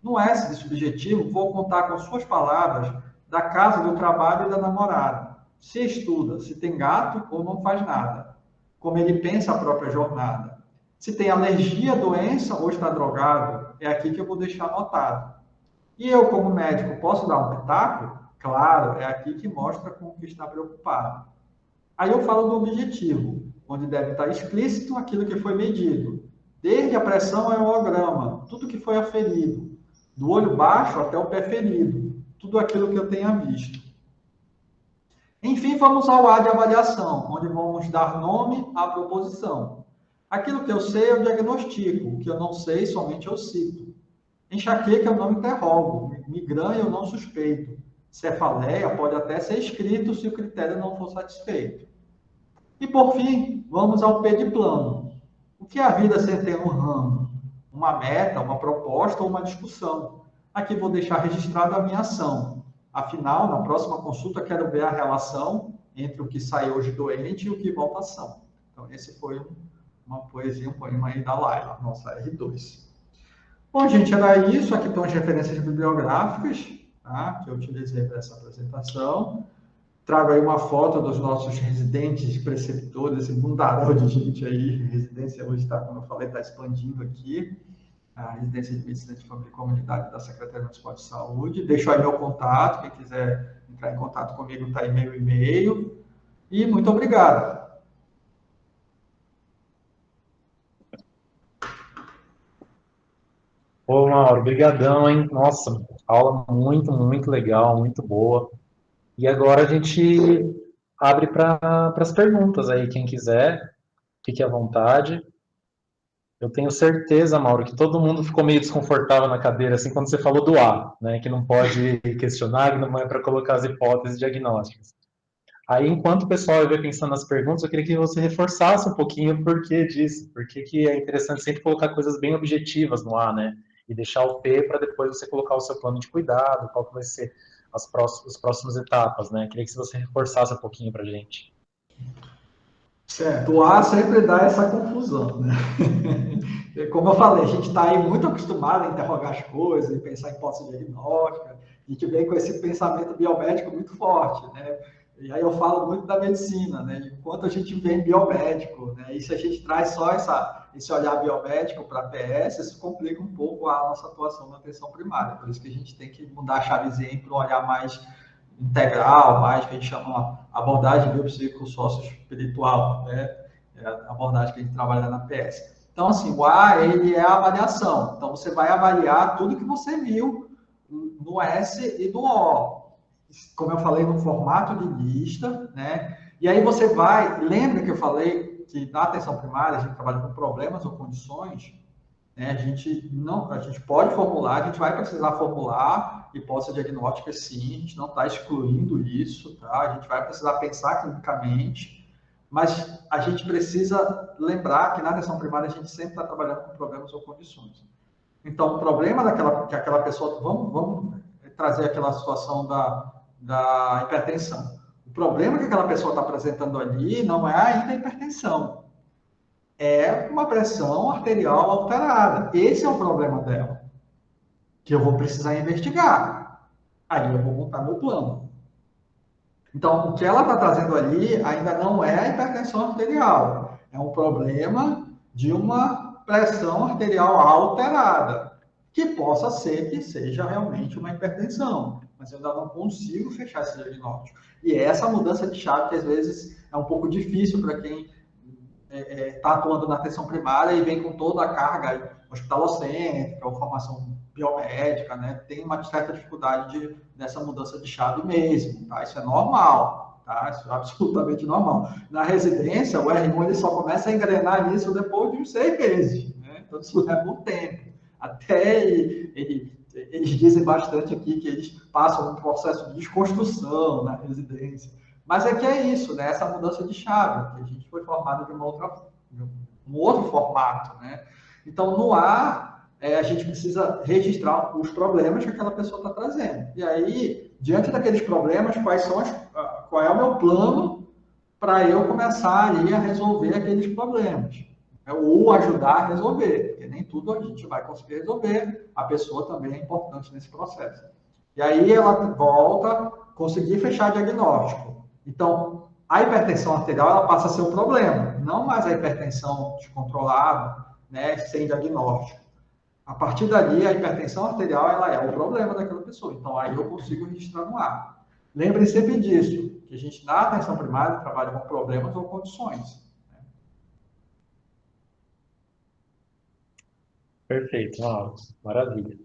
No S de subjetivo, vou contar com suas palavras da casa, do trabalho e da namorada. Se estuda, se tem gato ou não faz nada. Como ele pensa a própria jornada. Se tem alergia, doença ou está drogado, é aqui que eu vou deixar anotado. E eu, como médico, posso dar um pitaco? Claro, é aqui que mostra com o que está preocupado. Aí eu falo do objetivo, onde deve estar explícito aquilo que foi medido. Desde a pressão ao hemograma, tudo que foi aferido. Do olho baixo até o pé ferido, tudo aquilo que eu tenha visto. Enfim, vamos ao A de avaliação, onde vamos dar nome à proposição. Aquilo que eu sei eu diagnostico, o que eu não sei somente eu cito. Enxaqueca eu não interrogo, migrânia eu não suspeito. Cefaleia pode até ser escrito se o critério não for satisfeito. E por fim, vamos ao P de plano. O que é a vida sem ter um ramo? Uma meta, uma proposta ou uma discussão? Aqui vou deixar registrada a minha ação. Afinal, na próxima consulta, quero ver a relação entre o que sai hoje doente e o que volta ação. Então, esse foi uma poesia, um poema aí da Laila, nossa R2. Bom, gente, era isso. Aqui estão as referências bibliográficas, tá, que eu utilizei para essa apresentação. Trago aí uma foto dos nossos residentes preceptores, esse mundaréu de gente aí. A residência hoje está, como eu falei, está expandindo aqui. A residência de medicina de família e comunidade da Secretaria Municipal de Saúde. Deixo aí meu contato, quem quiser entrar em contato comigo está aí meu e-mail. E muito obrigado. Ô, Mauro, brigadão, hein? Nossa, aula muito, muito legal, muito boa. E agora a gente abre para as perguntas aí, quem quiser, fique à vontade. Eu tenho certeza, Mauro, que todo mundo ficou meio desconfortável na cadeira, assim, quando você falou do A, né? Que não pode questionar, que não é para colocar as hipóteses diagnósticas. Aí, enquanto o pessoal vai pensando nas perguntas, eu queria que você reforçasse um pouquinho o porquê disso, porque que é interessante sempre colocar coisas bem objetivas no A, né? E deixar o P para depois você colocar o seu plano de cuidado, qual que vai ser as próximas etapas, né? Queria que você reforçasse um pouquinho para a gente. Certo, o A sempre dá essa confusão, né? Como eu falei, a gente está aí muito acostumado a interrogar as coisas e pensar em hipótese diagnóstica, a gente vem com esse pensamento biomédico muito forte, né? E aí eu falo muito da medicina, né? De quanto a gente vem biomédico, né? E se a gente traz só esse olhar biomédico para a PS, isso complica um pouco a nossa atuação na atenção primária. Por isso que a gente tem que mudar a chavezinha para um olhar mais integral, mais que a gente chama abordagem biopsicossócio-espiritual, né? É a abordagem que a gente trabalha na PS. Então, assim, o A, ele é a avaliação. Então, você vai avaliar tudo que você viu no S e no O. Como eu falei, no formato de lista, né? E aí você vai... Lembra que eu falei que na atenção primária a gente trabalha com problemas ou condições, né? A gente pode formular, a gente vai precisar formular hipótese diagnóstica, sim, a gente não está excluindo isso, tá? A gente vai precisar pensar clinicamente, mas a gente precisa lembrar que na atenção primária a gente sempre está trabalhando com problemas ou condições. Então, o problema que aquela pessoa... Vamos trazer aquela situação da hipertensão. O problema que aquela pessoa está apresentando ali não é ainda a hipertensão. É uma pressão arterial alterada. Esse é o problema dela, que eu vou precisar investigar. Aí eu vou montar meu plano. Então, o que ela está trazendo ali ainda não é a hipertensão arterial. É um problema de uma pressão arterial alterada, que possa ser que seja realmente uma hipertensão, mas eu ainda não consigo fechar esse diagnóstico. E é essa mudança de chave que às vezes é um pouco difícil para quem está atuando na atenção primária e vem com toda a carga hospitalocêntrica ou formação biomédica, né? Tem uma certa dificuldade dessa mudança de chave mesmo, tá? Isso é normal, tá? Isso é absolutamente normal. Na residência, o R1 ele só começa a engrenar nisso depois de uns 6 meses, né? Então isso leva um tempo. Até eles dizem bastante aqui que eles passam um processo de desconstrução na residência. Mas é que é isso, né? Essa mudança de chave, que a gente foi formado de um outro formato, né? Então, no A, a gente precisa registrar os problemas que aquela pessoa está trazendo. E aí, diante daqueles problemas, qual é o meu plano para eu começar ali a resolver aqueles problemas, ou ajudar a resolver, porque nem tudo a gente vai conseguir resolver, a pessoa também é importante nesse processo. E aí ela volta a conseguir fechar diagnóstico. Então, a hipertensão arterial ela passa a ser um problema, não mais a hipertensão descontrolada, né, sem diagnóstico. A partir dali, a hipertensão arterial ela é o problema daquela pessoa. Então, aí eu consigo registrar no ar. Lembre sempre disso, que a gente, na atenção primária, trabalha com problemas ou condições. Perfeito, Mauro. Maravilha.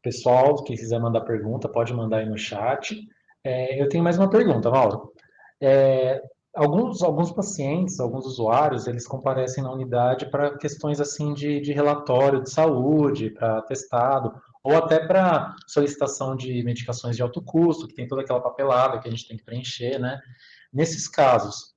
Pessoal, quem quiser mandar pergunta, pode mandar aí no chat. Eu tenho mais uma pergunta, Mauro. Alguns pacientes, alguns usuários, eles comparecem na unidade para questões assim de relatório de saúde, para atestado, ou até para solicitação de medicações de alto custo, que tem toda aquela papelada que a gente tem que preencher, né? Nesses casos,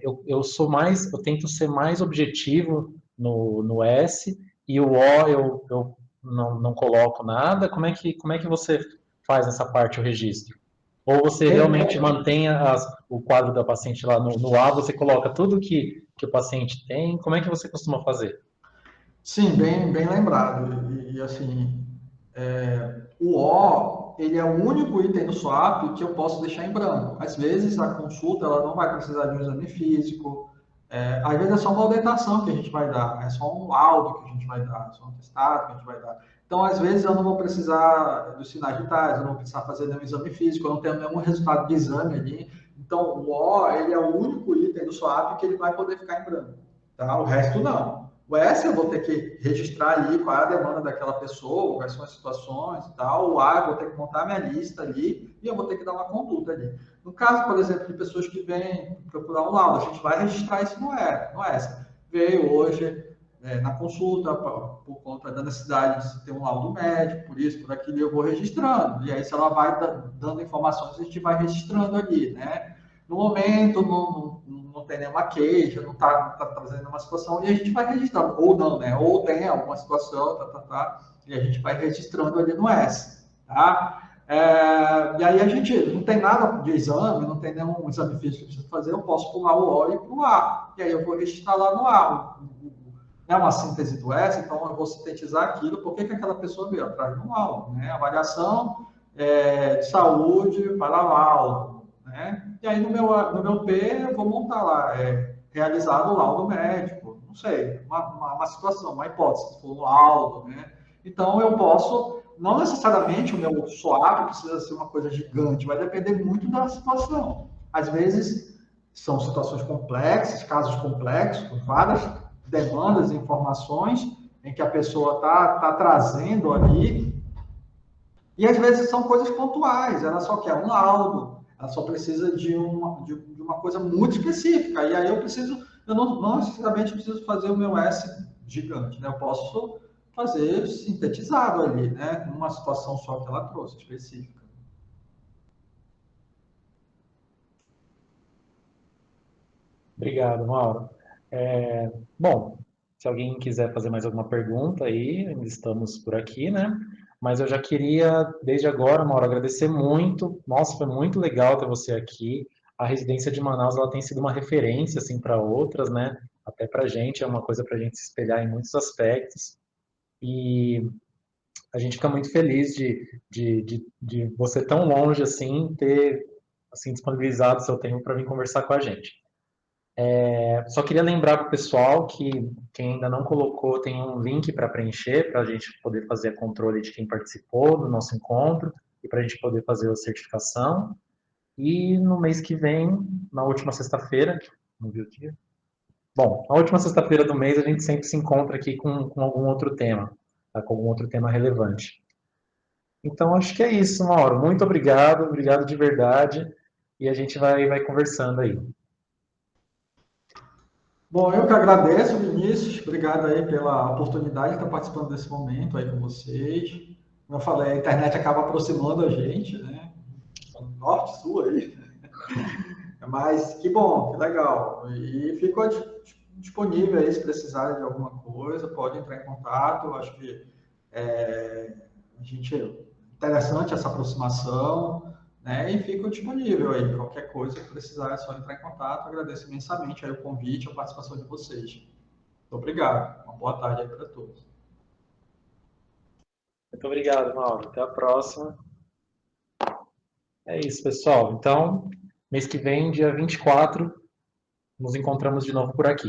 eu tento ser mais objetivo no S, e o O eu não coloco nada. Como é que você faz nessa parte, o registro? Ou você realmente mantém o quadro da paciente lá no A, você coloca tudo que o paciente tem? Como é que você costuma fazer? Sim, bem lembrado. Assim, o O, ele é o único item do SWAP que eu posso deixar em branco. Às vezes, a consulta ela não vai precisar de um exame físico. Às vezes é só uma orientação que a gente vai dar, é só um laudo que a gente vai dar, é só um atestado que a gente vai dar. Então, às vezes, eu não vou precisar dos sinais vitais, eu não vou precisar fazer nenhum exame físico, eu não tenho nenhum resultado de exame ali. Então, o O, ele é o único item do SWAP que ele vai poder ficar em branco. Tá? O resto, não. O S eu vou ter que registrar ali qual é a demanda daquela pessoa, quais são as situações e tal. O A eu vou ter que montar minha lista ali e eu vou ter que dar uma conduta ali. No caso, por exemplo, de pessoas que vêm procurar um laudo, a gente vai registrar isso no S. Veio hoje na consulta por conta da necessidade de ter um laudo médico, por isso, por aquilo, eu vou registrando. E aí, se ela vai dando informações, a gente vai registrando ali, né? No momento, não tem nenhuma queixa, não está trazendo uma situação, e a gente vai registrando. Ou não, né? Ou tem alguma situação, e a gente vai registrando ali no S, tá? E aí a gente não tem nada de exame, não tem nenhum exame físico que eu preciso fazer, eu posso pular o O e ir para o A. E aí eu vou registrar lá no A. É uma síntese do S, então eu vou sintetizar aquilo, por que aquela pessoa veio atrás de um laudo, né? Avaliação de saúde para laudo, né? E aí no meu P eu vou montar lá, realizado o laudo médico, não sei, uma situação, uma hipótese, se for um laudo, né? Então eu posso, não necessariamente o meu SWAP precisa ser uma coisa gigante, vai depender muito da situação. Às vezes são situações complexas, casos complexos, com várias demandas e informações em que a pessoa está trazendo ali, e às vezes são coisas pontuais, ela só quer um laudo, ela só precisa de uma coisa muito específica, e aí eu não necessariamente preciso fazer o meu S gigante, né? Eu posso fazer sintetizado ali, né? Numa situação só que ela trouxe, específica. Obrigado, Mauro. Bom, se alguém quiser fazer mais alguma pergunta aí, ainda estamos por aqui, né? Mas eu já queria, desde agora, Mauro, agradecer muito. Nossa, foi muito legal ter você aqui. A residência de Manaus, ela tem sido uma referência, assim, para outras, né? Até para a gente, é uma coisa para a gente se espelhar em muitos aspectos. E a gente fica muito feliz de você tão longe, assim, ter, assim, disponibilizado seu tempo para vir conversar com a gente. Só queria lembrar para o pessoal que quem ainda não colocou, tem um link para preencher, para a gente poder fazer a controle de quem participou do nosso encontro e para a gente poder fazer a certificação. E no mês que vem, na última sexta-feira, não vi o dia? Bom, na última sexta-feira do mês a gente sempre se encontra aqui com algum outro tema, tá? Com algum outro tema relevante. Então, acho que é isso, Mauro. Muito obrigado, obrigado de verdade. E a gente vai conversando aí. Bom, eu que agradeço, Vinícius. Obrigado aí pela oportunidade de estar participando desse momento aí com vocês. Como eu falei, a internet acaba aproximando a gente, né? Norte, sul aí. Mas que bom, que legal. E fico à disponível aí, se precisarem de alguma coisa, pode entrar em contato. Eu acho que interessante essa aproximação, né? E fico disponível aí. Qualquer coisa que precisar é só entrar em contato. Agradeço imensamente aí o convite, a participação de vocês. Muito obrigado. Uma boa tarde aí para todos. Muito obrigado, Mauro. Até a próxima. É isso, pessoal. Então, mês que vem, dia 24, nos encontramos de novo por aqui.